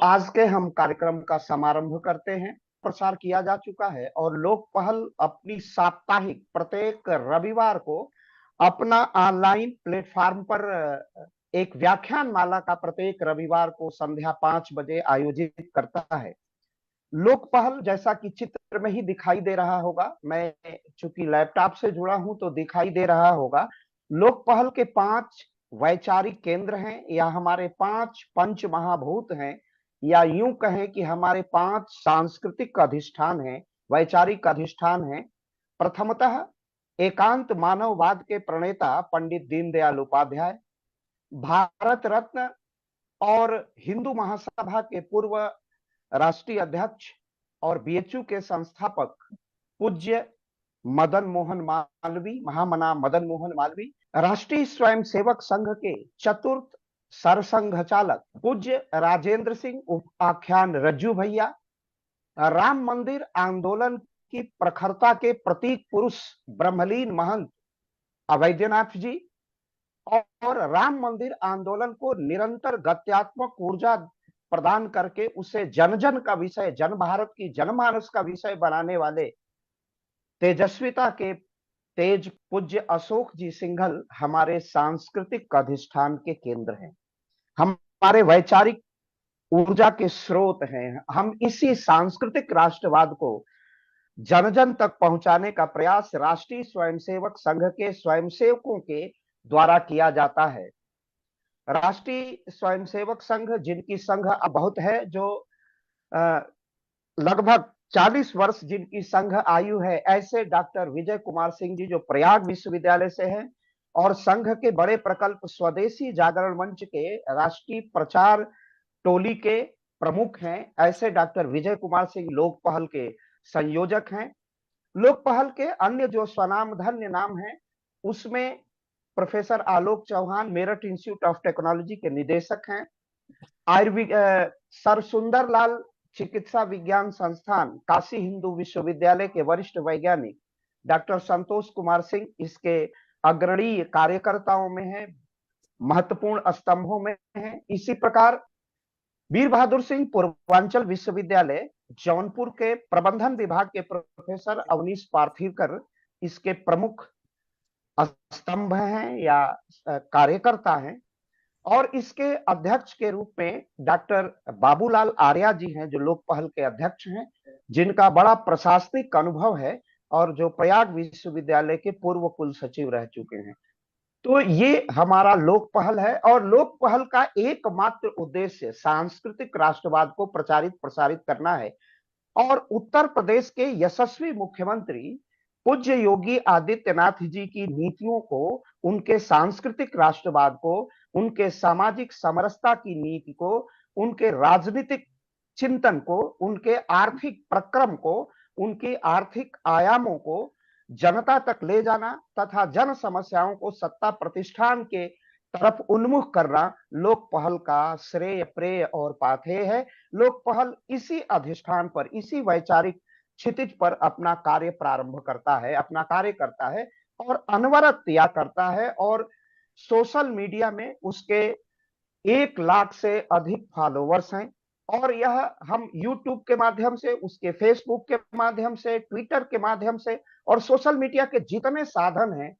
आज के हम कार्यक्रम का समारंभ करते हैं। प्रसार किया जा चुका है और लोक पहल अपनी साप्ताहिक प्रत्येक रविवार को अपना ऑनलाइन प्लेटफॉर्म पर एक व्याख्यान माला का प्रत्येक रविवार को संध्या 5 बजे आयोजित करता है। लोक पहल जैसा कि चित्र में ही दिखाई दे रहा होगा, मैं चूंकि लैपटॉप से जुड़ा हूं तो दिखाई दे रहा होगा। लोक पहल के 5 वैचारिक केंद्र हैं, या हमारे 5 पंच महाभूत हैं, या यूं कहें कि हमारे 5 सांस्कृतिक अधिष्ठान हैं, वैचारिक अधिष्ठान हैं। प्रथमतः एकांत मानववाद के प्रणेता पंडित दीनदयाल उपाध्याय, भारत रत्न और हिंदू महासभा के पूर्व राष्ट्रीय अध्यक्ष और बीएचयू के संस्थापक पूज्य मदन मोहन मालवीय, महामना मदन मोहन मालवीय, राष्ट्रीय स्वयंसेवक संघ के चतुर्थ सरसंघ चालक पूज्य राजेंद्र सिंह आख्यान रज्जू भैया, राम मंदिर आंदोलन की प्रखरता के प्रतीक पुरुष ब्रह्मलीन महंत अवैधनाथ जी, और राम मंदिर आंदोलन को निरंतर गत्यात्मक ऊर्जा प्रदान करके उसे जन जन का विषय, जन भारत की जनमानस का विषय बनाने वाले तेजस्विता के तेज पूज्य अशोक जी सिंघल हमारे सांस्कृतिक अधिष्ठान के केंद्र हैं, हमारे वैचारिक ऊर्जा के स्रोत हैं। हम इसी सांस्कृतिक राष्ट्रवाद को जन जन तक पहुंचाने का प्रयास राष्ट्रीय स्वयंसेवक संघ के स्वयंसेवकों के द्वारा किया जाता है। राष्ट्रीय स्वयंसेवक संघ, जिनकी संघ अब बहुत है, जो लगभग 40 वर्ष जिनकी संघ आयु है, ऐसे डॉक्टर विजय कुमार सिंह जी जो प्रयाग विश्वविद्यालय से हैं, और संघ के बड़े प्रकल्प स्वदेशी जागरण मंच के राष्ट्रीय प्रचार टोली के प्रमुख हैं, ऐसे डॉक्टर विजय कुमार सिंह लोक पहल के संयोजक हैं। लोक पहल के अन्य जो स्वनाम धन्य नाम हैं, उसमें professor Alok Chauhan Meerut institute of technology के निदेशक हैं। सर सुंदरलाल चिकित्सा विज्ञान संस्थान काशी हिंदू विश्वविद्यालय के वरिष्ठ वैज्ञानिक डॉक्टर संतोष कुमार सिंह इसके अग्रणी कार्यकर्ताओं में है, महत्वपूर्ण स्तंभों में है। इसी प्रकार वीर बहादुर सिंह पूर्वांचल विश्वविद्यालय जौनपुर के प्रबंधन विभाग के प्रोफेसर अवनीश पार्थीवकर इसके प्रमुख स्तंभ हैं या कार्यकर्ता हैं, और इसके अध्यक्ष के रूप में डॉक्टर बाबूलाल आर्या जी हैं, जो लोक पहल के अध्यक्ष हैं, जिनका बड़ा प्रशासनिक अनुभव है और जो प्रयाग विश्वविद्यालय के पूर्व कुल सचिव रह चुके हैं। तो ये हमारा लोक पहल है, और लोक पहल का एकमात्र उद्देश्य सांस्कृतिक राष्ट्रवाद को प्रचारित प्रसारित करना है। और उत्तर प्रदेश के यशस्वी मुख्यमंत्री पूज्य योगी आदित्यनाथ जी की नीतियों को, उनके सांस्कृतिक राष्ट्रवाद को, उनके सामाजिक समरसता की नीति को, उनके राजनीतिक चिंतन को, उनके आर्थिक प्रक्रम को, उनके आर्थिक आयामों को जनता तक ले जाना तथा जन समस्याओं को सत्ता प्रतिष्ठान के तरफ उन्मुख करना लोक पहल का श्रेय प्रेय और पाथेय है। लोक पहल इसी अधिष्ठान पर, इसी वैचारिक क्षितिज पर अपना कार्य प्रारंभ करता है, अपना कार्य करता है और अनवरत किया करता है। और सोशल मीडिया में उसके 1 लाख से अधिक फॉलोवर्स हैं, और यह हम यूट्यूब के माध्यम से, उसके फेसबुक के माध्यम से, ट्विटर के माध्यम से और सोशल मीडिया के जितने साधन हैं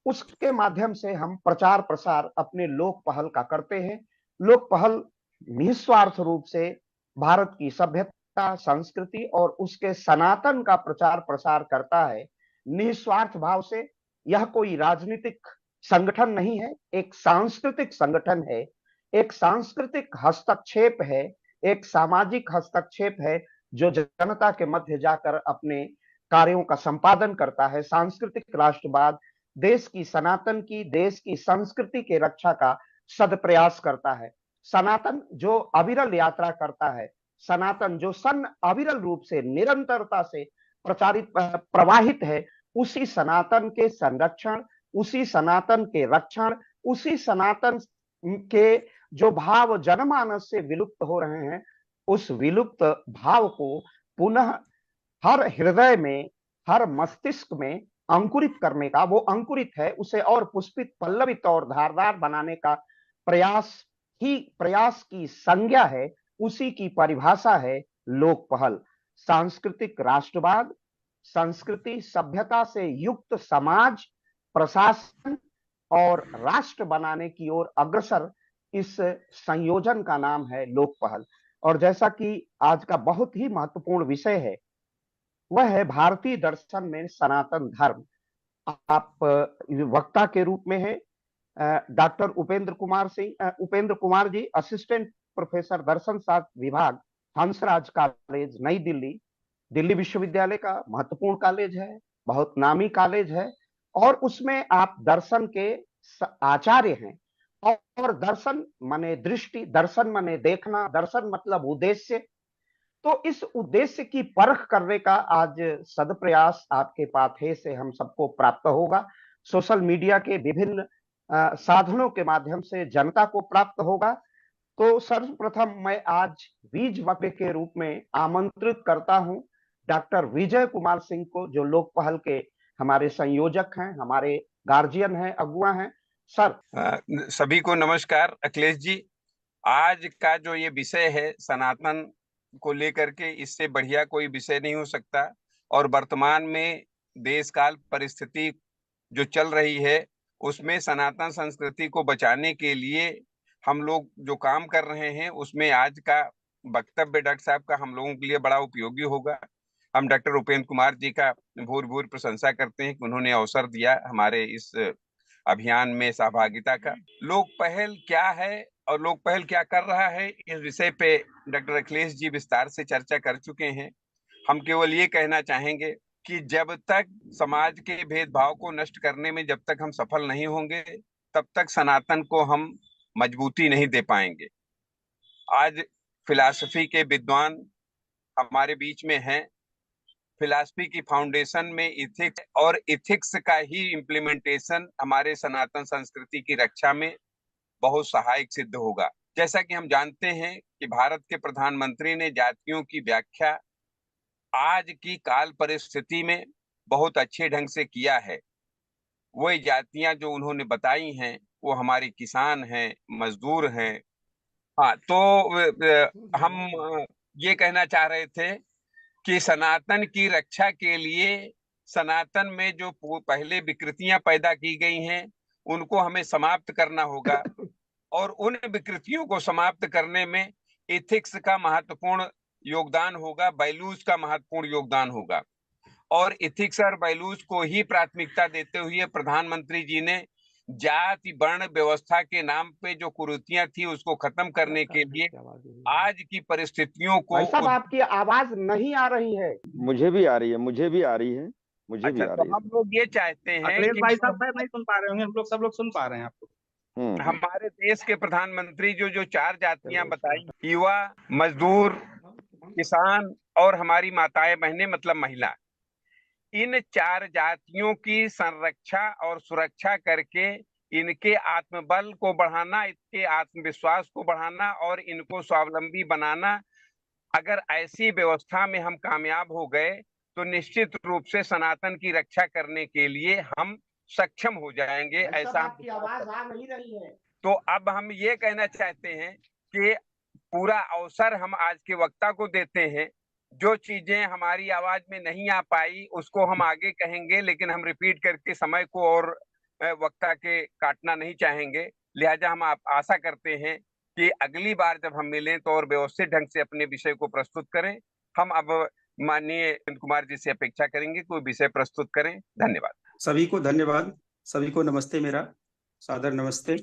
उसके माध्यम से हम प्रचार प्रसार अपने लोक पहल का करते हैं। लोक पहल निस्वार्थ रूप से भारत की सभ्यता, संस्कृति और उसके सनातन का प्रचार प्रसार करता है, निस्वार्थ भाव से। यह कोई राजनीतिक संगठन नहीं है, एक सांस्कृतिक संगठन है, एक सांस्कृतिक हस्तक्षेप है, एक सामाजिक हस्तक्षेप है, जो जनता के मध्य जाकर अपने कार्यों का संपादन करता है। सांस्कृतिक राष्ट्रवाद देश की सनातन की, देश की संस्कृति के रक्षा का सदप्रयास करता है। सनातन जो अविरल यात्रा करता है, सनातन जो सन अविरल रूप से, निरंतरता से प्रचारित प्रवाहित है, उसी सनातन के संरक्षण, उसी सनातन के रक्षण, उसी सनातन के जो भाव जनमानस से विलुप्त हो रहे हैं, उस विलुप्त भाव को पुनः हर हृदय में, हर मस्तिष्क में अंकुरित करने का, वो अंकुरित है, उसे और पुष्पित, पल्लवित और धारदार बनाने का प्रयास ही, प्रयास की संज्ञा है उसी की परिभाषा है लोक पहल। सांस्कृतिक राष्ट्रवाद, संस्कृति सभ्यता से युक्त समाज, प्रशासन और राष्ट्र बनाने की ओर अग्रसर इस संयोजन का नाम है लोक पहल। और जैसा कि आज का बहुत ही महत्वपूर्ण विषय है, वह है भारतीय दर्शन में सनातन धर्म। आप वक्ता के रूप में है doctor Upendra Kumar ji, assistant professor दर्शन शास्त्र विभाग, हंसराज कॉलेज नई दिल्ली, दिल्ली विश्वविद्यालय का महत्वपूर्ण कॉलेज है, बहुत नामी कॉलेज है। और उसमें आप दर्शन के आचार्य हैं। और दर्शन माने दृष्टि, दर्शन माने देखना, दर्शन मतलब उद्देश्य। तो इस उद्देश्य की परख करने का आज सदप्रयास आपके पाथे से हम सबको प्राप्त होगा। सोशल मीडिया के विभिन्न साधनों के माध्यम से जनता को प्राप्त होगा। तो सर्वप्रथम मैं आज बीज वक्ता के रूप में आमंत्रित करता हूं डॉक्टर विजय कुमार सिंह को, जो लोक पहल के हमारे संयोजक हैं, हमारे गार्जियन हैं, अगुआ हैं। सर। सभी को नमस्कार। अखिलेश जी, आज का जो ये विषय है सनातन को लेकर के, इससे बढ़िया कोई विषय नहीं हो सकता। और वर्तमान में देश काल परिस्थिति जो चल रही है, उसमें सनातन संस्कृति को बचाने के लिए हम लोग जो काम कर रहे हैं, उसमें आज का वक्तव्य डॉक्टर साहब का हम लोगों के लिए बड़ा उपयोगी होगा। हम डॉक्टर उपेंद्र कुमार जी का भूर भूर प्रशंसा करते हैं कि उन्होंने अवसर दिया हमारे इस अभियान में सहभागिता का। लोक पहल क्या है और लोक पहल क्या कर रहा है, इस विषय पे डॉक्टर अखिलेश जी विस्तार से चर्चा कर चुके हैं। हम केवल ये कहना चाहेंगे कि जब तक समाज के भेदभाव को नष्ट करने में जब तक हम सफल नहीं होंगे, तब तक सनातन को हम मजबूती नहीं दे पाएंगे। आज फिलॉसफी के विद्वान हमारे बीच में हैं। फिलॉसफी की फाउंडेशन में इथिक्स और इथिक्स का ही इम्प्लीमेंटेशन हमारे सनातन संस्कृति की रक्षा में बहुत सहायक सिद्ध होगा। जैसा कि हम जानते हैं कि भारत के प्रधानमंत्री ने जातियों की व्याख्या आज की काल परिस्थिति में बहुत अच्छे ढंग से किया है। वही जातियां जो उन्होंने बताई हैं, वो हमारे किसान हैं, मजदूर हैं। हाँ, तो हम ये कहना चाह रहे थे कि सनातन की रक्षा के लिए सनातन में जो पहले विकृतियां पैदा की गई हैं, उनको हमें समाप्त करना होगा। और उन विकृतियों को समाप्त करने में इथिक्स का महत्वपूर्ण योगदान होगा, वैल्यूज का महत्वपूर्ण योगदान होगा। और इथिक्स और वैल्यूज को ही प्राथमिकता देते हुए प्रधानमंत्री जी ने जाति वर्ण व्यवस्था के नाम पे जो कुरीतियां थी, उसको खत्म करने के लिए आज की परिस्थितियों को। सब आपकी आवाज नहीं आ रही है। मुझे भी आ रही है, मुझे भी आ रही है, मुझे भी आ रही है। तो हम लोग ये चाहते हैं कि भाई साहब नहीं सुन पा रहे होंगे, हम लोग सब लोग सुन पा रहे हैं आपको। हमारे देश के प्रधानमंत्री जो चार जातियां बताई, युवा, मजदूर, किसान और हमारी माताएं बहनें मतलब महिला, इन चार जातियों की संरक्षा और सुरक्षा करके इनके आत्मबल को बढ़ाना, इनके आत्मविश्वास को बढ़ाना और इनको स्वावलंबी बनाना। अगर ऐसी व्यवस्था में हम कामयाब हो गए तो निश्चित रूप से सनातन की रक्षा करने के लिए हम सक्षम हो जाएंगे। ऐसा आपकी आवाज आ नहीं रही है। तो अब हम ये कहना चाहते हैं कि पूरा अवसर हम आज के वक्ता को देते हैं। जो चीजें हमारी आवाज में नहीं आ पाई उसको हम आगे कहेंगे, लेकिन हम रिपीट करके समय को और वक्ता के काटना नहीं चाहेंगे। लिहाजा हम आशा करते हैं कि अगली बार जब हम मिलें तो और व्यवस्थित ढंग से अपने विषय को प्रस्तुत करें। हम अब माननीय उपेंद्र कुमार जी से अपेक्षा करेंगे कोई विषय प्रस्तुत करें। धन्यवाद। सभी को धन्यवाद, सभी को नमस्ते, मेरा सादर नमस्ते।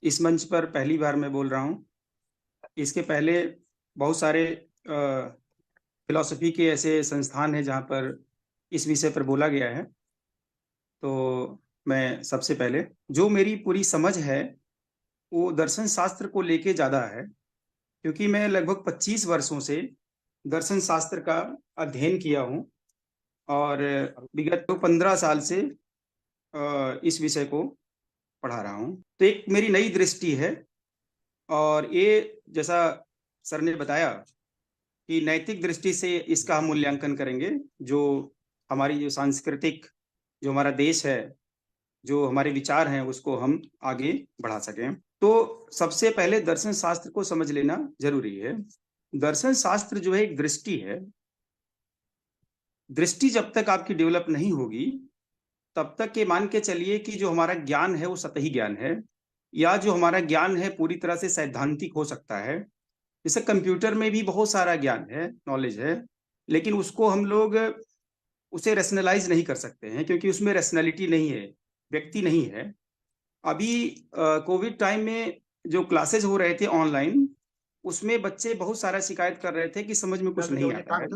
इस मंच पर पहली बार मैं बोल रहा हूँ। इसके पहले बहुत सारे फिलॉसफी के ऐसे संस्थान हैं जहाँ पर इस विषय पर बोला गया है। तो मैं सबसे पहले, जो मेरी पूरी समझ है वो दर्शन शास्त्र को लेके ज़्यादा है, क्योंकि मैं लगभग 25 वर्षों से दर्शन शास्त्र का अध्ययन किया हूँ और विगत 15 साल से इस विषय को पढ़ा रहा हूँ। तो एक मेरी नई दृष्टि है। और ये जैसा सर ने बताया कि नैतिक दृष्टि से इसका हम मूल्यांकन करेंगे। जो हमारी जो सांस्कृतिक, जो हमारा देश है, जो हमारे विचार हैं उसको हम आगे बढ़ा सकें। तो सबसे पहले दर्शन शास्त्र को समझ लेना जरूरी है। दर्शन शास्त्र जो है एक दृष्टि है। दृष्टि जब तक आपकी डेवलप नहीं होगी तब तक ये मान के चलिए कि जो हमारा ज्ञान है वो सतही ज्ञान है, या जो हमारा ज्ञान है पूरी तरह से सैद्धांतिक हो सकता है। जैसे कंप्यूटर में भी बहुत सारा ज्ञान है, नॉलेज है, लेकिन उसको हम लोग उसे रेशनलाइज नहीं कर सकते हैं क्योंकि उसमें रेशनैलिटी नहीं है, व्यक्ति नहीं है। अभी कोविड टाइम में जो क्लासेज हो रहे थे ऑनलाइन, उसमें बच्चे बहुत सारा शिकायत कर रहे थे कि समझ में कुछ नहीं आता है।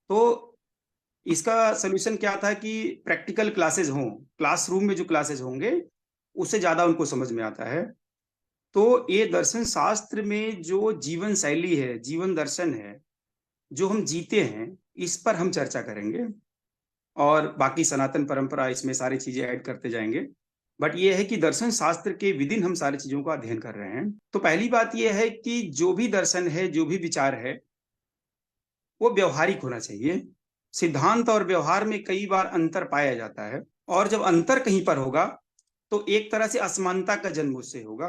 तो इसका सोल्यूशन क्या था कि प्रैक्टिकल क्लासेज हों, क्लासरूम में जो क्लासेज होंगे उससे ज्यादा उनको समझ में आता है। तो ये दर्शन शास्त्र में जो जीवन शैली है, जीवन दर्शन है, जो हम जीते हैं, इस पर हम चर्चा करेंगे और बाकी सनातन परंपरा इसमें सारी चीजें ऐड करते जाएंगे। बट ये है कि दर्शन शास्त्र के विदिन हम सारी चीजों का अध्ययन कर रहे हैं। तो पहली बात यह है कि जो भी दर्शन है, जो भी विचार है, वो व्यवहारिक होना चाहिए। सिद्धांत और व्यवहार में कई बार अंतर पाया जाता है, और जब अंतर कहीं पर होगा तो एक तरह से असमानता का जन्म उससे होगा।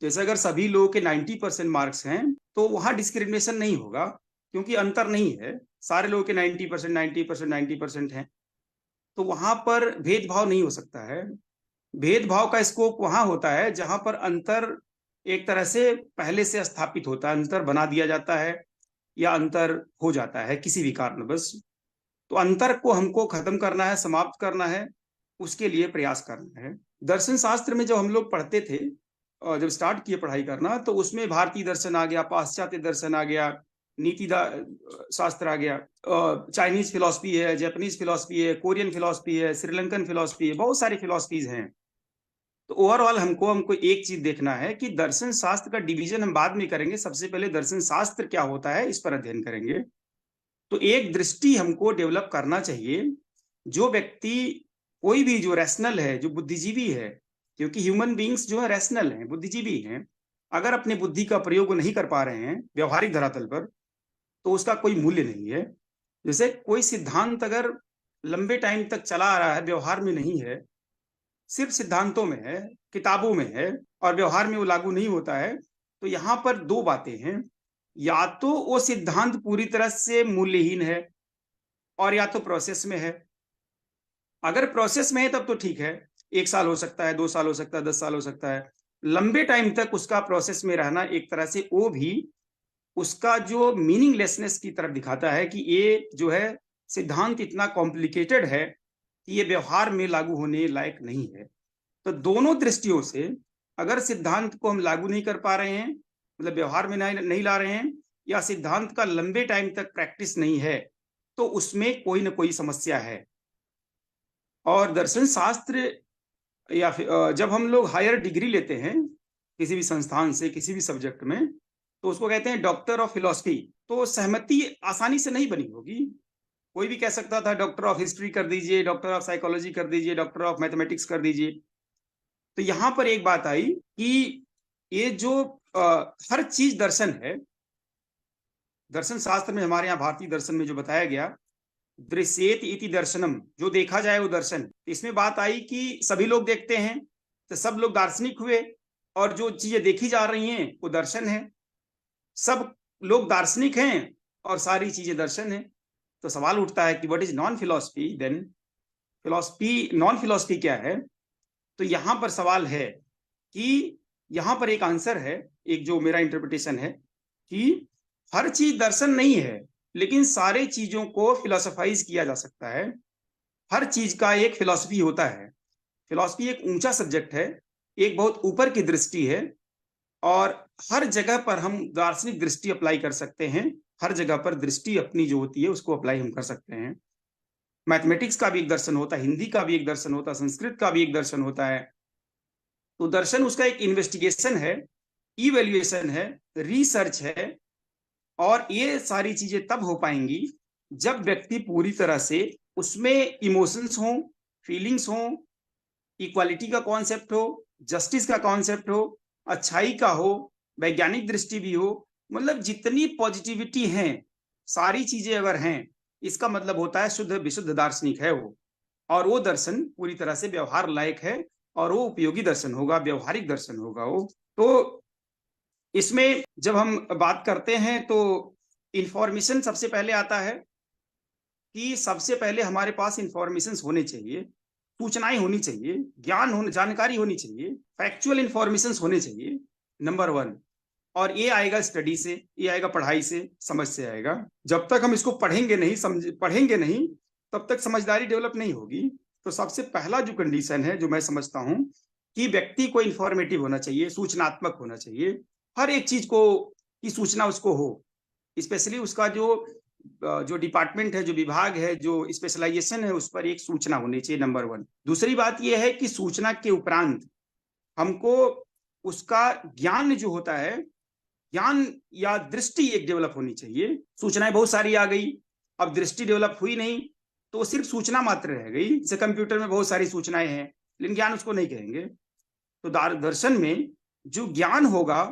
जैसे अगर सभी लोगों के 90% मार्क्स हैं तो वहां डिस्क्रिमिनेशन नहीं होगा क्योंकि अंतर नहीं है, सारे लोगों के 90%, 90%, 90% हैं, तो वहां पर भेदभाव नहीं हो सकता है। भेदभाव का स्कोप वहां होता है जहां पर अंतर एक तरह से पहले से स्थापित होता है, अंतर बना दिया जाता है या अंतर हो जाता है किसी भी कारणवश। तो अंतर को हमको खत्म करना है, समाप्त करना है, उसके लिए प्रयास करना है। दर्शन शास्त्र में जब हम लोग पढ़ते थे और जब स्टार्ट किए पढ़ाई करना, तो उसमें भारतीय दर्शन आ गया, पाश्चात्य दर्शन आ गया, नीति शास्त्र आ गया, चाइनीज फिलॉसफी है, जापानीज फिलॉसफी है, कोरियन फिलॉसफी है, श्रीलंकन फिलॉसफी है, बहुत सारी फिलॉसफीज हैं। तो ओवरऑल हमको एक चीज देखना है कि दर्शन शास्त्र का डिवीजन हम बाद में करेंगे, सबसे पहले दर्शन शास्त्र क्या होता है इस पर अध्ययन करेंगे। तो एक दृष्टि हमको डेवलप करना चाहिए। जो व्यक्ति, कोई भी जो रैशनल है, जो बुद्धिजीवी है, क्योंकि ह्यूमन बींग्स जो है रैशनल हैं, बुद्धिजीवी हैं, अगर अपने बुद्धि का प्रयोग नहीं कर पा रहे हैं व्यवहारिक धरातल पर, तो उसका कोई मूल्य नहीं है। जैसे कोई सिद्धांत अगर लंबे टाइम तक चला आ रहा है, व्यवहार में नहीं है, सिर्फ सिद्धांतों में है, किताबों में है, और व्यवहार में वो लागू नहीं होता है, तो यहां पर दो बातें हैं। या तो वो सिद्धांत पूरी तरह से मूल्यहीन है, और या तो प्रोसेस में है। अगर प्रोसेस में है तब तो ठीक है, 1 साल हो सकता है, 2 साल हो सकता है, 10 साल हो सकता है। लंबे टाइम तक उसका प्रोसेस में रहना एक तरह से वो भी उसका जो मीनिंगलेसनेस की तरफ दिखाता है कि ये जो है सिद्धांत इतना कॉम्प्लिकेटेड है कि ये व्यवहार में लागू होने लायक नहीं है। तो दोनों दृष्टियों से अगर सिद्धांत को हम लागू नहीं कर पा रहे हैं, मतलब व्यवहार में नहीं ला रहे हैं, या सिद्धांत का लंबे टाइम तक प्रैक्टिस नहीं है, तो उसमें कोई ना कोई समस्या है। और दर्शन शास्त्र या जब हम लोग हायर डिग्री लेते हैं किसी भी संस्थान से, किसी भी सब्जेक्ट में, तो उसको कहते हैं डॉक्टर ऑफ फिलॉसफी। तो सहमति आसानी से नहीं बनी होगी। कोई भी कह सकता था डॉक्टर ऑफ हिस्ट्री कर दीजिए, डॉक्टर ऑफ साइकोलॉजी कर दीजिए, डॉक्टर ऑफ मैथमेटिक्स कर दीजिए। तो यहां पर एक बात आई कि ये जो हर चीज दर्शन है, दर्शन शास्त्र में, हमारे यहाँ भारतीय दर्शन में जो बताया गया, दृश्येत इति दर्शनम, जो देखा जाए वो दर्शन। इसमें बात आई कि सभी लोग देखते हैं तो सब लोग दार्शनिक हुए, और जो चीजें देखी जा रही हैं वो दर्शन है। सब लोग दार्शनिक हैं और सारी चीजें दर्शन है। तो सवाल उठता है कि what is non philosophy then? Philosophy, non philosophy क्या है? तो यहां पर सवाल है कि यहां पर एक आंसर है, एक जो मेरा इंटरप्रिटेशन है कि हर चीज दर्शन नहीं है, लेकिन सारे चीजों को फिलोसोफाइज किया जा सकता है। हर चीज का एक फिलॉसफी होता है। फिलॉसफी एक ऊंचा सब्जेक्ट है, एक बहुत ऊपर की दृष्टि है, और हर जगह पर हम दार्शनिक दृष्टि अप्लाई कर सकते हैं। हर जगह पर दृष्टि अपनी जो होती है उसको अप्लाई हम कर सकते हैं। मैथमेटिक्स का भी एक दर्शन होता है, हिंदी का भी एक दर्शन होता है, संस्कृत का भी एक दर्शन होता है। तो दर्शन उसका एक इन्वेस्टिगेशन है, इवैल्यूएशन है, रिसर्च है, और ये सारी चीजें तब हो पाएंगी जब व्यक्ति पूरी तरह से उसमें इमोशंस हो, फीलिंग्स हो, इक्वालिटी का कॉन्सेप्ट हो, जस्टिस का कॉन्सेप्ट हो, अच्छाई का हो, वैज्ञानिक दृष्टि भी हो, मतलब जितनी पॉजिटिविटी है, सारी चीजें अगर हैं, इसका मतलब होता है शुद्ध विशुद्ध दार्शनिक है वो। और वो दर्शन पूरी तरह से व्यवहार लायक है और वो उपयोगी दर्शन होगा, व्यवहारिक दर्शन होगा वो। तो इसमें जब हम बात करते हैं तो इंफॉर्मेशन सबसे पहले आता है कि सबसे पहले हमारे पास इंफॉर्मेशन होने चाहिए, सूचनाएं होनी चाहिए, ज्ञान होने, जानकारी होनी चाहिए, फैक्चुअल इंफॉर्मेशन होने चाहिए, नंबर 1। और ये आएगा स्टडी से, ये आएगा पढ़ाई से, समझ से आएगा। जब तक हम इसको पढ़ेंगे नहीं तब तक समझदारी डेवलप नहीं होगी। तो सबसे पहला जो कंडीशन है, जो मैं समझता हूं, कि व्यक्ति को इंफॉर्मेटिव होना चाहिए, सूचनात्मक होना चाहिए, हर एक चीज को की सूचना उसको हो। स्पेशली उसका जो डिपार्टमेंट है, जो विभाग है, जो स्पेशलाइजेशन है, उस पर एक सूचना होनी चाहिए, नंबर 1। दूसरी बात यह है कि सूचना के उपरांत हमको उसका ज्ञान जो होता है, ज्ञान या दृष्टि एक डेवलप होनी चाहिए। सूचनाएं बहुत सारी आ गई, अब दृष्टि डेवलप हुई नहीं तो सिर्फ सूचना मात्र रह गई। जैसे कंप्यूटर में बहुत सारी सूचनाएं हैं लेकिन ज्ञान उसको नहीं कहेंगे। तो दर्शन में जो ज्ञान होगा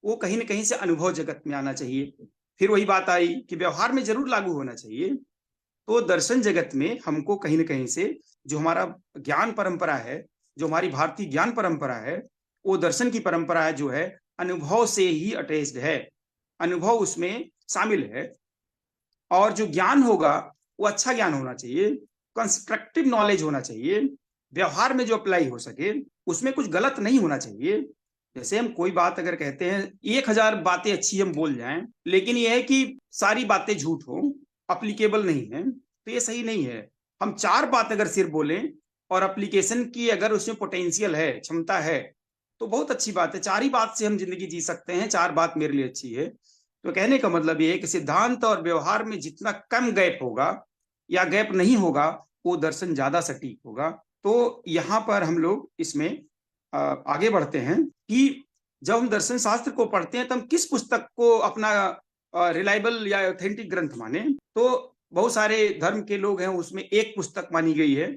वो कहीं ना कहीं से अनुभव जगत में आना चाहिए। फिर वही बात आई कि व्यवहार में जरूर लागू होना चाहिए। तो दर्शन जगत में हमको कहीं ना कहीं से जो हमारा ज्ञान परंपरा है, जो हमारी भारतीय ज्ञान परंपरा है, वो दर्शन की परंपरा है जो है अनुभव से ही अटैच्ड है, अनुभव उसमें शामिल है। और जो ज्ञान होगा वो अच्छा ज्ञान होना चाहिए, कंस्ट्रक्टिव नॉलेज होना चाहिए, व्यवहार में जो अप्लाई हो सके, उसमें कुछ गलत नहीं होना चाहिए। जैसे हम कोई बात अगर कहते हैं, 1000 बातें अच्छी हम बोल जाएं, लेकिन यह है कि सारी बातें झूठ हो, अप्लीकेबल नहीं है, तो ये सही नहीं है। हम 4 बात अगर सिर्फ बोलें और एप्लीकेशन की अगर उसमें पोटेंशियल है, क्षमता है, तो बहुत अच्छी बात है। 4 ही बात से हम जिंदगी जी सकते हैं, 4 बात मेरे लिए अच्छी है। तो कहने का मतलब ये है कि सिद्धांत और व्यवहार में जितना कम गैप होगा या गैप नहीं होगा, वो दर्शन ज्यादा सटीक होगा। तो यहाँ पर हम लोग इसमें आगे बढ़ते हैं कि जब हम दर्शन शास्त्र को पढ़ते हैं तो हम किस पुस्तक को अपना रिलायबल या ऑथेंटिक ग्रंथ माने। तो बहुत सारे धर्म के लोग हैं, उसमें एक पुस्तक मानी गई है।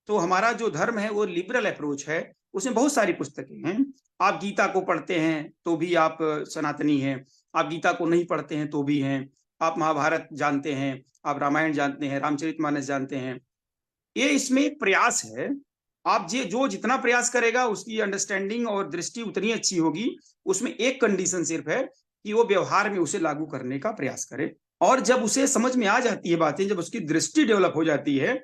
तो हमारा जो धर्म है वो लिबरल अप्रोच है, उसमें बहुत सारी पुस्तकें हैं। आप गीता को पढ़ते हैं तो भी आप सनातनी हैं, आप गीता को नहीं पढ़ते हैं तो भी हैं, आप महाभारत जानते हैं, आप रामायण जानते हैं, रामचरितमानस जानते हैं। ये इसमें प्रयास है, आप जो जितना प्रयास करेगा उसकी अंडरस्टैंडिंग और दृष्टि उतनी अच्छी होगी। उसमें एक कंडीशन सिर्फ है कि वो व्यवहार में उसे लागू करने का प्रयास करे। और जब उसे समझ में आ जाती है बातें, जब उसकी दृष्टि डेवलप हो जाती है,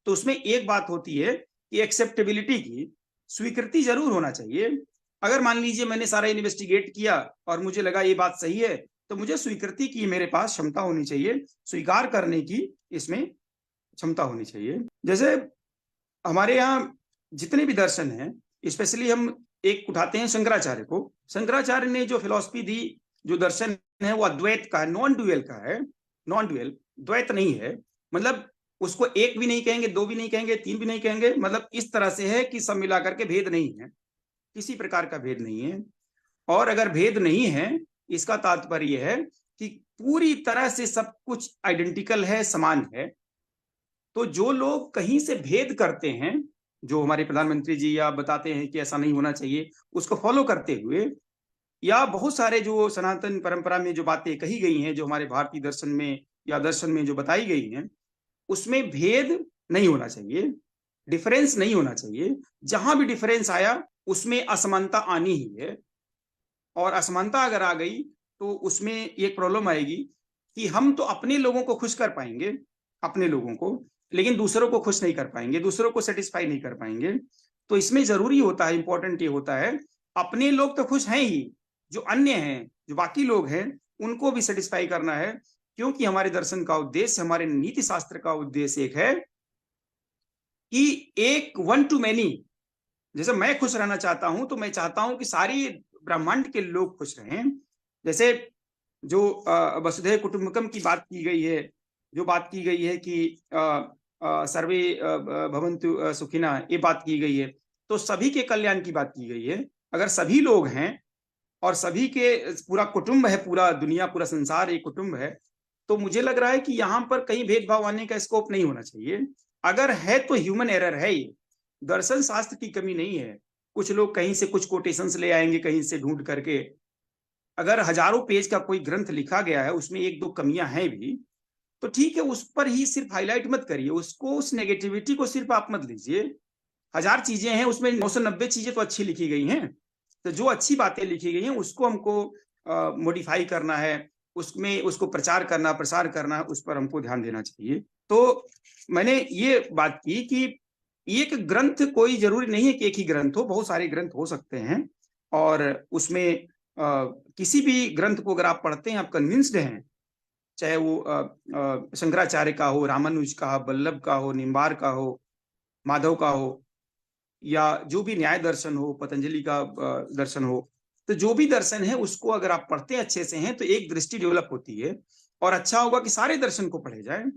तो उसमें एक बात होती है कि एक्सेप्टेबिलिटी की स्वीकृति जरूर होना चाहिए। अगर मान लीजिए मैंने सारा इन्वेस्टिगेट किया और मुझे लगा ये बात सही है, तो मुझे स्वीकृति की मेरे पास क्षमता होनी चाहिए, स्वीकार करने की इसमें क्षमता होनी चाहिए। जैसे हमारे यहाँ जितने भी दर्शन हैं, स्पेशली हम एक उठाते हैं शंकराचार्य को। शंकराचार्य ने जो फिलॉसफी दी, जो दर्शन है वो अद्वैत का है, नॉन ड्यूअल का है। नॉन ड्यूअल, द्वैत नहीं है, मतलब उसको एक भी नहीं कहेंगे, 2 भी नहीं कहेंगे, 3 भी नहीं कहेंगे, मतलब इस तरह से है कि सब मिलाकर के भेद नहीं है, किसी प्रकार का भेद नहीं है। और अगर भेद नहीं है, इसका तात्पर्य है कि पूरी तरह से सब कुछ आइडेंटिकल है, समान है। तो जो लोग कहीं से भेद करते हैं, जो हमारे प्रधानमंत्री जी या बताते हैं कि ऐसा नहीं होना चाहिए, उसको फॉलो करते हुए, या बहुत सारे जो सनातन परंपरा में जो बातें कही गई हैं, जो हमारे भारतीय दर्शन में या दर्शन में जो बताई गई हैं, उसमें भेद नहीं होना चाहिए, डिफरेंस नहीं होना चाहिए। जहां भी डिफरेंस आया उसमें असमानता आनी ही है। और असमानता अगर आ गई तो उसमें एक प्रॉब्लम आएगी कि हम तो अपने लोगों को खुश कर पाएंगे, अपने लोगों को, लेकिन दूसरों को खुश नहीं कर पाएंगे, दूसरों को सेटिस्फाई नहीं कर पाएंगे। तो इसमें जरूरी होता है, इंपॉर्टेंट ये होता है, अपने लोग तो खुश हैं ही, जो अन्य हैं, जो बाकी लोग हैं, उनको भी सेटिस्फाई करना है। क्योंकि हमारे दर्शन का उद्देश्य, हमारे नीति शास्त्र का उद्देश्य एक है कि एक वन टू मैनी। जैसे मैं खुश रहना चाहता हूं तो मैं चाहता हूं कि सारी ब्रह्मांड के लोग खुश रहें। जैसे जो वसुधैव कुटुंबकम की बात की गई है, जो बात की गई है कि सर्वे भवन्तु सुखिना, ये बात की गई है, तो सभी के कल्याण की बात की गई है। अगर सभी लोग हैं और सभी के पूरा कुटुंब है, पूरा दुनिया, पूरा संसार एक कुटुंब है, तो मुझे लग रहा है कि यहाँ पर कहीं भेदभाव आने का स्कोप नहीं होना चाहिए। अगर है तो ह्यूमन एरर है, ये दर्शन शास्त्र की कमी नहीं है। कुछ लोग कहीं से कुछ कोटेशंस ले आएंगे, कहीं से ढूंढ करके। अगर हजारों पेज का कोई ग्रंथ लिखा गया है, उसमें 1-2 कमियां हैं भी, तो ठीक है, उस पर ही सिर्फ हाईलाइट मत करिए, उसको, उस नेगेटिविटी को सिर्फ आप मत लीजिए। 1000 चीजें हैं उसमें, 990 चीजें तो अच्छी लिखी गई हैं, तो जो अच्छी बातें लिखी गई हैं उसको हमको मॉडिफाई करना है, उसमें उसको प्रचार करना, प्रसार करना, उस पर हमको ध्यान देना चाहिए। तो मैंने ये बात की कि एक ग्रंथ कोई जरूरी नहीं है कि एक ही ग्रंथ हो, बहुत सारे ग्रंथ हो सकते हैं, और उसमें किसी भी ग्रंथ को अगर आप पढ़ते हैं, आप कन्विंस्ड हैं, चाहे वो शंकराचार्य का हो, रामानुज का, वल्लभ का हो, निम्बार का हो, माधव का हो, या जो भी न्याय दर्शन हो, पतंजलि का दर्शन हो, तो जो भी दर्शन है उसको अगर आप पढ़ते अच्छे से हैं तो एक दृष्टि डेवलप होती है। और अच्छा होगा कि सारे दर्शन को पढ़े जाएं,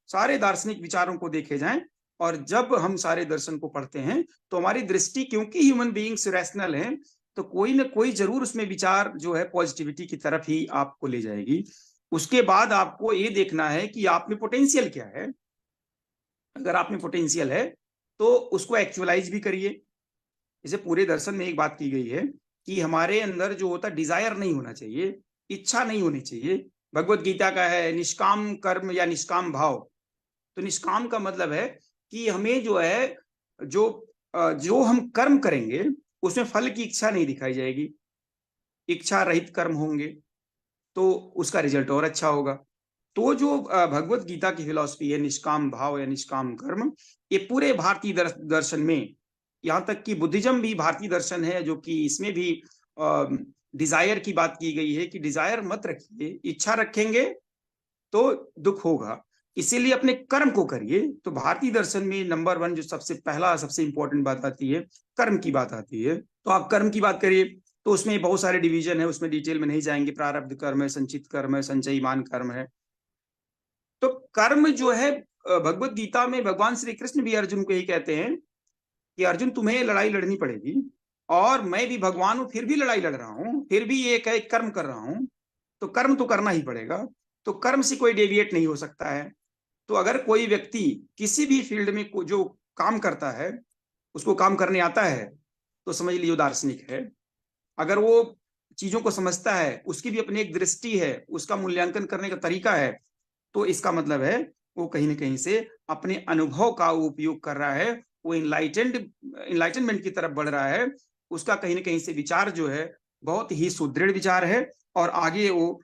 सारे दार्शनिक विचारों को देखे जाएं, और जब हम सारे दर्शन को पढ़ते हैं तो हमारी दृष्टि, क्योंकि ह्यूमन बीइंग्स रैशनल हैं, तो कोई ना कोई जरूर उसमें विचार जो है पॉजिटिविटी की तरफ ही आपको ले जाएगी। उसके बाद आपको ये देखना है कि आप में पोटेंशियल क्या है। अगर आप में पोटेंशियल है तो उसको एक्चुअलाइज भी करिए। जैसे पूरे दर्शन में एक बात की गई है कि हमारे अंदर जो होता है डिजायर नहीं होना चाहिए, इच्छा नहीं होनी चाहिए। भगवत गीता का है निष्काम कर्म या निष्काम भाव। तो निष्काम का मतलब है कि हमें जो है, जो हम कर्म करेंगे उसमें फल की इच्छा नहीं दिखाई जाएगी, इच्छा रहित कर्म होंगे तो उसका रिजल्ट और अच्छा होगा। तो जो भगवत गीता की फिलॉसफी है निष्काम भाव या निष्काम कर्म, ये पूरे भारतीय दर्शन में, यहाँ तक कि बुद्धिज्म भी भारतीय दर्शन है, जो कि इसमें भी डिजायर की बात की गई है कि डिजायर मत रखिए, इच्छा रखेंगे तो दुख होगा, इसीलिए अपने कर्म को करिए। तो भारतीय दर्शन में नंबर 1 जो सबसे पहला, सबसे इंपॉर्टेंट बात आती है, कर्म की बात आती है। तो आप कर्म की बात करिए, तो उसमें बहुत सारे डिवीजन है, उसमें डिटेल में नहीं जाएंगे। प्रारब्ध कर्म है, संचित कर्म है, संचयमान कर्म है। तो कर्म जो है, भगवत गीता में भगवान श्री कृष्ण भी अर्जुन को यही कहते हैं कि अर्जुन तुम्हें लड़ाई लड़नी पड़ेगी, और मैं भी भगवान हूं फिर भी लड़ाई लड़ रहा हूं, फिर भी एक कर्म कर रहा हूं, तो कर्म तो करना ही पड़ेगा। तो कर्म से कोई डेविएट नहीं हो सकता है। तो अगर कोई व्यक्ति किसी भी फील्ड में जो काम करता है, उसको काम करने आता है, तो समझ लीजिए दार्शनिक है। अगर वो चीजों को समझता है, उसकी भी अपनी एक दृष्टि है, उसका मूल्यांकन करने का तरीका है, तो इसका मतलब है वो कहीं ना कहीं से अपने अनुभव का उपयोग कर रहा है, वो इनलाइटनमेंट की तरफ बढ़ रहा है। उसका कहीं ना कहीं से विचार जो है बहुत ही सुदृढ़ विचार है, और आगे वो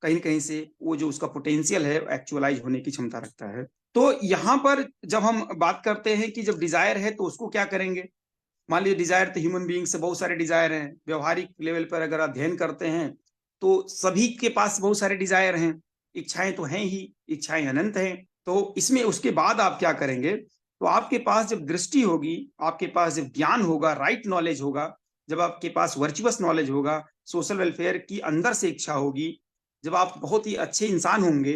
कहीं ना कहीं से वो जो उसका पोटेंशियल है एक्चुअलाइज होने की क्षमता रखता है। तो यहाँ पर जब हम बात करते हैं कि जब डिजायर है तो उसको क्या करेंगे, मान लीजिए डिजायर तो ह्यूमन बीइंग से बहुत सारे डिजायर हैं। व्यवहारिक लेवल पर अगर अध्ययन करते हैं तो सभी के पास बहुत सारे डिजायर हैं, इच्छाएं तो हैं ही, इच्छाएं अनंत हैं। तो इसमें उसके बाद आप क्या करेंगे, तो आपके पास जब दृष्टि होगी, आपके पास जब ज्ञान होगा, राइट नॉलेज होगा, जब आपके पास वर्चुअस नॉलेज होगा, सोशल वेलफेयर की अंदर से इच्छा होगी, जब आप बहुत ही अच्छे इंसान होंगे,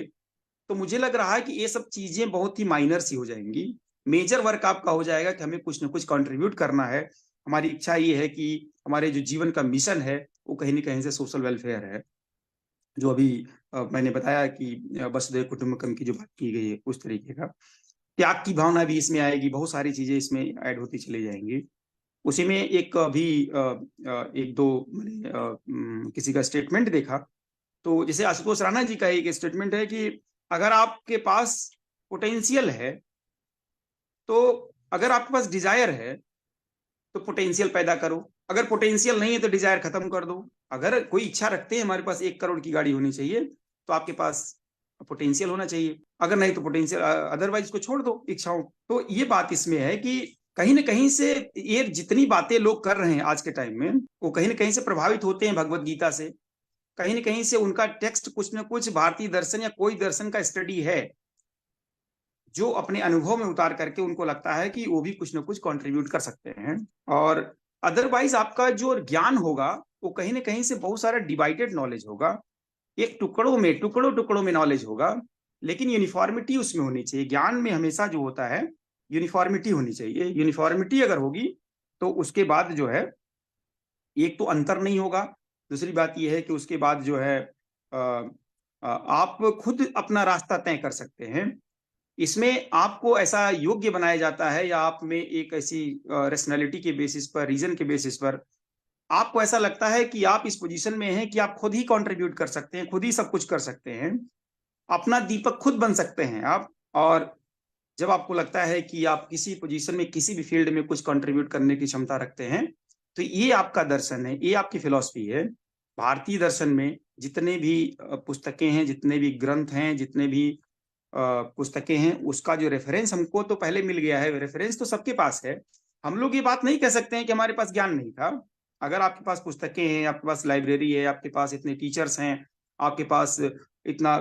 तो मुझे लग रहा है कि ये सब चीजें बहुत ही माइनर सी हो जाएंगी। मेजर वर्क आपका हो जाएगा कि हमें कुछ ना कुछ कंट्रीब्यूट करना है। हमारी इच्छा ये है कि हमारे जो जीवन का मिशन है वो कहीं ना कहीं से सोशल वेलफेयर है, जो अभी मैंने बताया कि वसुधैव कुटुंबकम की जो बात की गई है उस तरीके का। त्याग की भावना भी इसमें आएगी, बहुत सारी चीजें इसमें ऐड होती चली जाएंगी। उसी में एक अभी एक दो मैंने किसी का स्टेटमेंट देखा, तो जैसे आशुतोष राणा जी का एक स्टेटमेंट है कि अगर आपके पास पोटेंशियल है, तो अगर आपके पास डिजायर है तो पोटेंशियल पैदा करो, अगर पोटेंशियल नहीं है तो डिजायर खत्म कर दो। अगर कोई इच्छा रखते हैं हमारे पास 1 करोड़ की गाड़ी होनी चाहिए, तो आपके पास पोटेंशियल होना चाहिए, अगर नहीं तो पोटेंशियल, अदरवाइज इसको छोड़ दो इच्छाओं। तो ये बात इसमें है कि कहीं ना कहीं से ये जितनी बातें लोग कर रहे हैं आज के टाइम में, वो कहीं ना कहीं से प्रभावित होते हैं भगवत गीता से। कहीं ना कहीं से उनका टेक्स्ट कुछ ना कुछ भारतीय दर्शन या कोई दर्शन का स्टडी है, जो अपने अनुभव में उतार करके उनको लगता है कि वो भी कुछ ना कुछ कंट्रीब्यूट कर सकते हैं। और अदरवाइज आपका जो ज्ञान होगा वो कहीं ना कहीं से बहुत सारा डिवाइडेड नॉलेज होगा, एक टुकड़ों में नॉलेज होगा, लेकिन यूनिफॉर्मिटी उसमें होनी चाहिए। ज्ञान में हमेशा जो होता है यूनिफॉर्मिटी होनी चाहिए। यूनिफॉर्मिटी अगर होगी तो उसके बाद जो है, एक तो अंतर नहीं होगा, दूसरी बात यह है कि उसके बाद जो है आप खुद अपना रास्ता तय कर सकते हैं। इसमें आपको ऐसा योग्य बनाया जाता है, या आप में एक ऐसी रेशनैलिटी के बेसिस पर, रीजन के बेसिस पर आपको ऐसा लगता है कि आप इस पोजीशन में हैं कि आप खुद ही कंट्रीब्यूट कर सकते हैं, खुद ही सब कुछ कर सकते हैं। अपना दीपक खुद बन सकते हैं आप। और जब आपको लगता है कि आप किसी पोजीशन में, किसी भी फील्ड में कुछ कंट्रीब्यूट करने की क्षमता रखते हैं, तो ये आपका दर्शन है, ये आपकी फिलॉसफी है। भारतीय दर्शन में जितने भी पुस्तकें हैं, जितने भी ग्रंथ हैं, जितने भी पुस्तकें हैं, उसका जो रेफरेंस हमको तो पहले मिल गया है, रेफरेंस तो सबके पास है। हम लोग ये बात नहीं कह सकते हैं कि हमारे पास ज्ञान नहीं था। अगर आपके पास पुस्तकें हैं, आपके पास लाइब्रेरी है, आपके पास इतने टीचर्स हैं, आपके पास इतना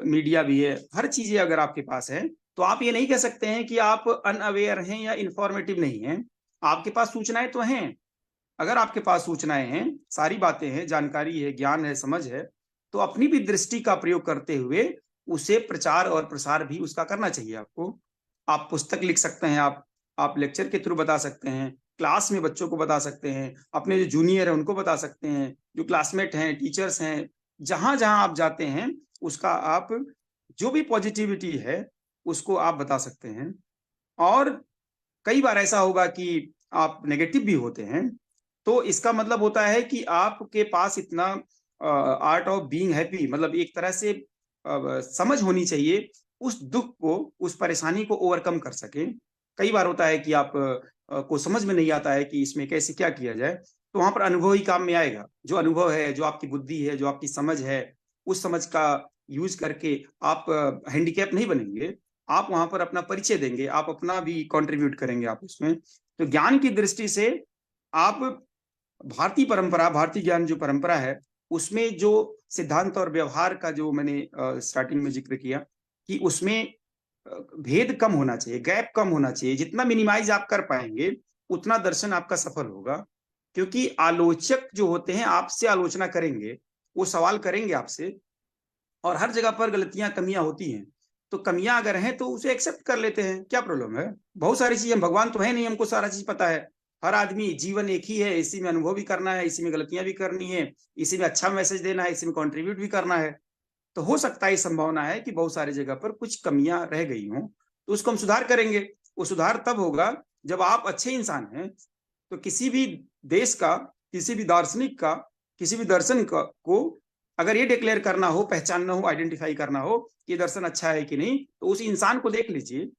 मीडिया भी है, हर चीजें अगर आपके पास है, तो आप ये नहीं कह सकते हैं कि आप अनअवेयर हैं या इंफॉर्मेटिव नहीं हैं। आपके पास सूचनाएं तो हैं। अगर आपके पास सूचनाएं हैं, सारी बातें हैं, जानकारी है, ज्ञान है, समझ है, तो अपनी भी दृष्टि का प्रयोग करते हुए उसे प्रचार और प्रसार भी उसका करना चाहिए आपको। आप पुस्तक लिख सकते हैं, आप लेक्चर के थ्रू बता सकते हैं, क्लास में बच्चों को बता सकते हैं, अपने जो जूनियर है उनको बता सकते हैं, जो क्लासमेट हैं, टीचर्स हैं, जहां जहां आप जाते हैं उसका आप जो भी पॉजिटिविटी है उसको आप बता सकते हैं। और कई बार ऐसा होगा कि आप नेगेटिव भी होते हैं, तो इसका मतलब होता है कि आपके पास इतना आर्ट ऑफ बीइंग हैप्पी, मतलब एक तरह से समझ होनी चाहिए उस दुख को, उस परेशानी को ओवरकम कर सके। कई बार होता है कि आप को समझ में नहीं आता है कि इसमें कैसे क्या किया जाए, तो वहां पर अनुभव ही काम में आएगा। जो अनुभव है, जो आपकी बुद्धि है, जो आपकी समझ है, उस समझ का यूज करके आप हैंडीकैप नहीं बनेंगे। आप वहां पर अपना परिचय देंगे, आप अपना भी कंट्रीब्यूट करेंगे आप उसमें। तो ज्ञान की दृष्टि से आप भारतीय परंपरा, भारतीय ज्ञान जो परंपरा है, उसमें जो सिद्धांत और व्यवहार का जो मैंने स्टार्टिंग में जिक्र किया कि उसमें भेद कम होना चाहिए, गैप कम होना चाहिए। जितना मिनिमाइज आप कर पाएंगे उतना दर्शन आपका सफल होगा। क्योंकि आलोचक जो होते हैं आपसे आलोचना करेंगे, वो सवाल करेंगे आपसे, और हर जगह पर गलतियां, कमियां होती हैं। तो कमियां अगर हैं तो उसे एक्सेप्ट कर लेते हैं, क्या प्रॉब्लम है? बहुत सारी चीजें, भगवान तो है नहीं, हमको सारा चीज पता है। हर आदमी, जीवन एक ही है, इसी में अनुभव भी करना है, इसी में गलतियां भी करनी है, इसी में अच्छा मैसेज देना है, इसी में कॉन्ट्रीब्यूट भी करना है। तो हो सकता है, संभावना है कि बहुत सारी जगह पर कुछ कमियां रह गई हों, तो उसको हम सुधार करेंगे। वो सुधार तब होगा जब आप अच्छे इंसान हैं। तो किसी भी देश का, किसी भी दार्शनिक का, किसी भी दर्शन का को अगर ये डिक्लेयर करना हो, पहचानना हो, आइडेंटिफाई करना हो कि ये दर्शन अच्छा है कि नहीं, तो उस इंसान को देख लीजिए,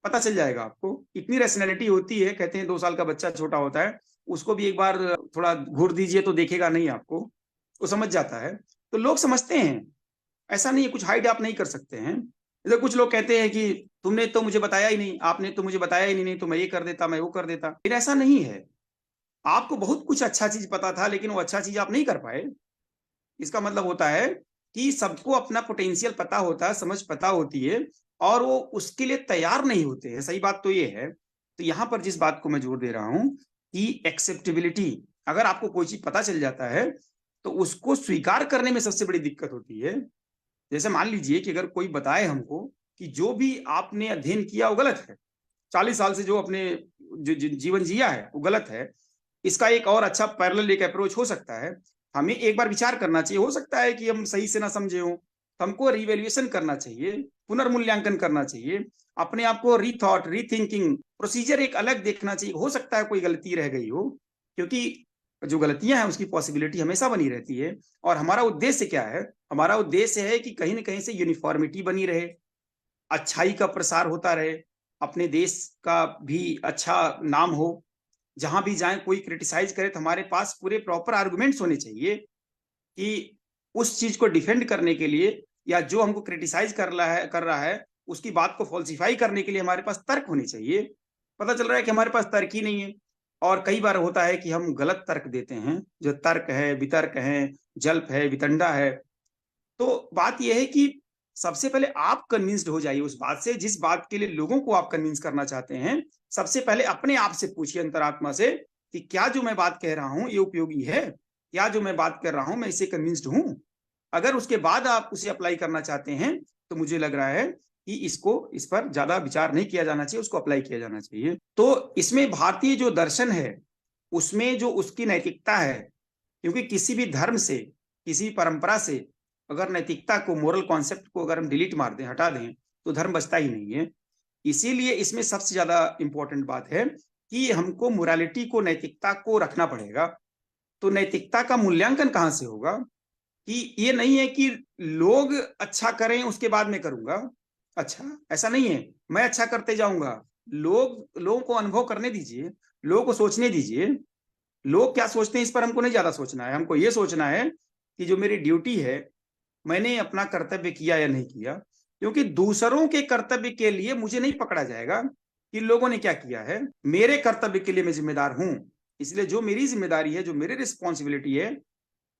पता चल जाएगा आपको। इतनी रैशनैलिटी होती है। कहते हैं 2 साल का बच्चा छोटा होता है, उसको भी एक बार थोड़ा घूर दीजिए तो देखेगा नहीं आपको, वो समझ जाता है। तो लोग समझते हैं, ऐसा नहीं है, कुछ हाइड आप नहीं कर सकते हैं। जैसे कुछ लोग कहते हैं कि तुमने तो मुझे बताया ही नहीं, आपने तो मुझे बताया ही नहीं, तो मैं ये कर देता, मैं वो कर देता। फिर ऐसा नहीं है, आपको बहुत कुछ अच्छा चीज पता था, लेकिन वो अच्छा चीज आप नहीं कर पाए। इसका मतलब होता है कि सबको अपना पोटेंशियल पता होता है, समझ पता होती है, और वो उसके लिए तैयार नहीं होते हैं। सही बात तो ये है। तो यहाँ पर जिस बात को मैं जोर दे रहा हूं कि एक्सेप्टेबिलिटी, अगर आपको कोई चीज पता चल जाता है तो उसको स्वीकार करने में सबसे बड़ी दिक्कत होती है। जैसे मान लीजिए कि अगर कोई बताए हमको कि जो भी आपने अध्ययन किया वो गलत है, 40 साल से जो अपने जीवन जिया है वो गलत है, इसका एक और अच्छा पैरेलल एक अप्रोच हो सकता है। हमें एक बार विचार करना चाहिए। हो सकता है कि हम सही से ना समझे हो, हमको रिवैल्यूएशन करना चाहिए, पुनर्मूल्यांकन करना चाहिए, अपने आप को रीथॉट, रीथिंकिंग प्रोसीजर एक अलग देखना चाहिए। हो सकता है कोई गलती रह गई हो, क्योंकि जो गलतियां हैं उसकी पॉसिबिलिटी हमेशा बनी रहती है। और हमारा उद्देश्य क्या है? हमारा उद्देश्य है कि कहीं ना कहीं से यूनिफॉर्मिटी बनी रहे, अच्छाई का प्रसार होता रहे, अपने देश का भी अच्छा नाम हो। जहां भी जाएं, कोई क्रिटिसाइज करे तो हमारे पास पूरे प्रॉपर आर्गुमेंट्स होने चाहिए कि उस चीज को डिफेंड करने के लिए, या जो हमको क्रिटिसाइज कर रहा है उसकी बात को फॉल्सिफाई करने के लिए हमारे पास तर्क होने चाहिए। पता चल रहा है कि हमारे पास तर्क ही नहीं है, और कई बार होता है कि हम गलत तर्क देते हैं। जो तर्क है, वितर्क है, जल्प है, वितंडा है। तो बात यह है कि सबसे पहले आप कन्विंस्ड हो जाइए उस बात से, जिस बात के लिए लोगों को आप कन्विंस करना चाहते हैं। सबसे पहले अपने आप से पूछिए, अंतरात्मा से, कि क्या जो मैं बात कह रहा हूं ये उपयोगी है? क्या जो मैं बात कर रहा हूं मैं इससे कन्विंस्ड हूं? अगर उसके बाद आप उसे अप्लाई करना चाहते हैं तो मुझे लग रहा है कि इस पर ज्यादा विचार नहीं किया जाना चाहिए, उसको अप्लाई किया जाना चाहिए। तो इसमें भारतीय जो दर्शन है उसमें जो उसकी नैतिकता है, क्योंकि किसी भी धर्म से, किसी परंपरा से अगर नैतिकता को, मोरल कॉन्सेप्ट को अगर हम डिलीट मार दें, हटा दें, तो धर्म बचता ही नहीं है। इसीलिए इसमें सबसे ज्यादा इंपॉर्टेंट बात है कि हमको मोरालिटी को, नैतिकता को रखना पड़ेगा। तो नैतिकता का मूल्यांकन कहां से होगा? कि ये नहीं है कि लोग अच्छा करें उसके बाद मैं करूंगा अच्छा, ऐसा नहीं है। मैं अच्छा करते जाऊंगा, लोगों को अनुभव करने दीजिए, लोगों को सोचने दीजिए। लोग क्या सोचते हैं इस पर हमको नहीं ज्यादा सोचना है। हमको ये सोचना है कि जो मेरी ड्यूटी है, मैंने अपना कर्तव्य किया या नहीं किया। क्योंकि दूसरों के कर्तव्य के लिए मुझे नहीं पकड़ा जाएगा कि लोगों ने क्या किया है। मेरे कर्तव्य के लिए मैं जिम्मेदार हूं। इसलिए जो मेरी जिम्मेदारी है, जो मेरी रिस्पॉन्सिबिलिटी है,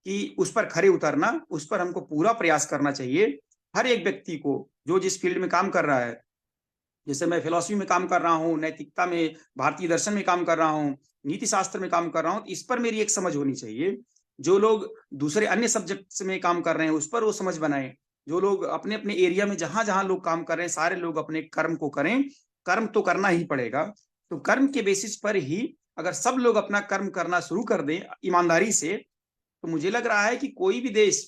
कि उस पर खरे उतरना, उस पर हमको पूरा प्रयास करना चाहिए। हर एक व्यक्ति को जो जिस फील्ड में काम कर रहा है, जैसे मैं फिलॉसफी में काम कर रहा हूँ, नैतिकता में, भारतीय दर्शन में काम कर रहा हूँ, नीति शास्त्र में काम कर रहा हूँ, तो इस पर मेरी एक समझ होनी चाहिए। जो लोग दूसरे अन्य सब्जेक्ट्स में काम कर रहे हैं उस पर वो समझ बनाएं। जो लोग अपने अपने एरिया में जहां जहां लोग काम कर रहे हैं, सारे लोग अपने कर्म को करें। कर्म तो करना ही पड़ेगा। तो कर्म के बेसिस पर ही अगर सब लोग अपना कर्म करना शुरू कर दें ईमानदारी से, तो मुझे लग रहा है कि कोई भी देश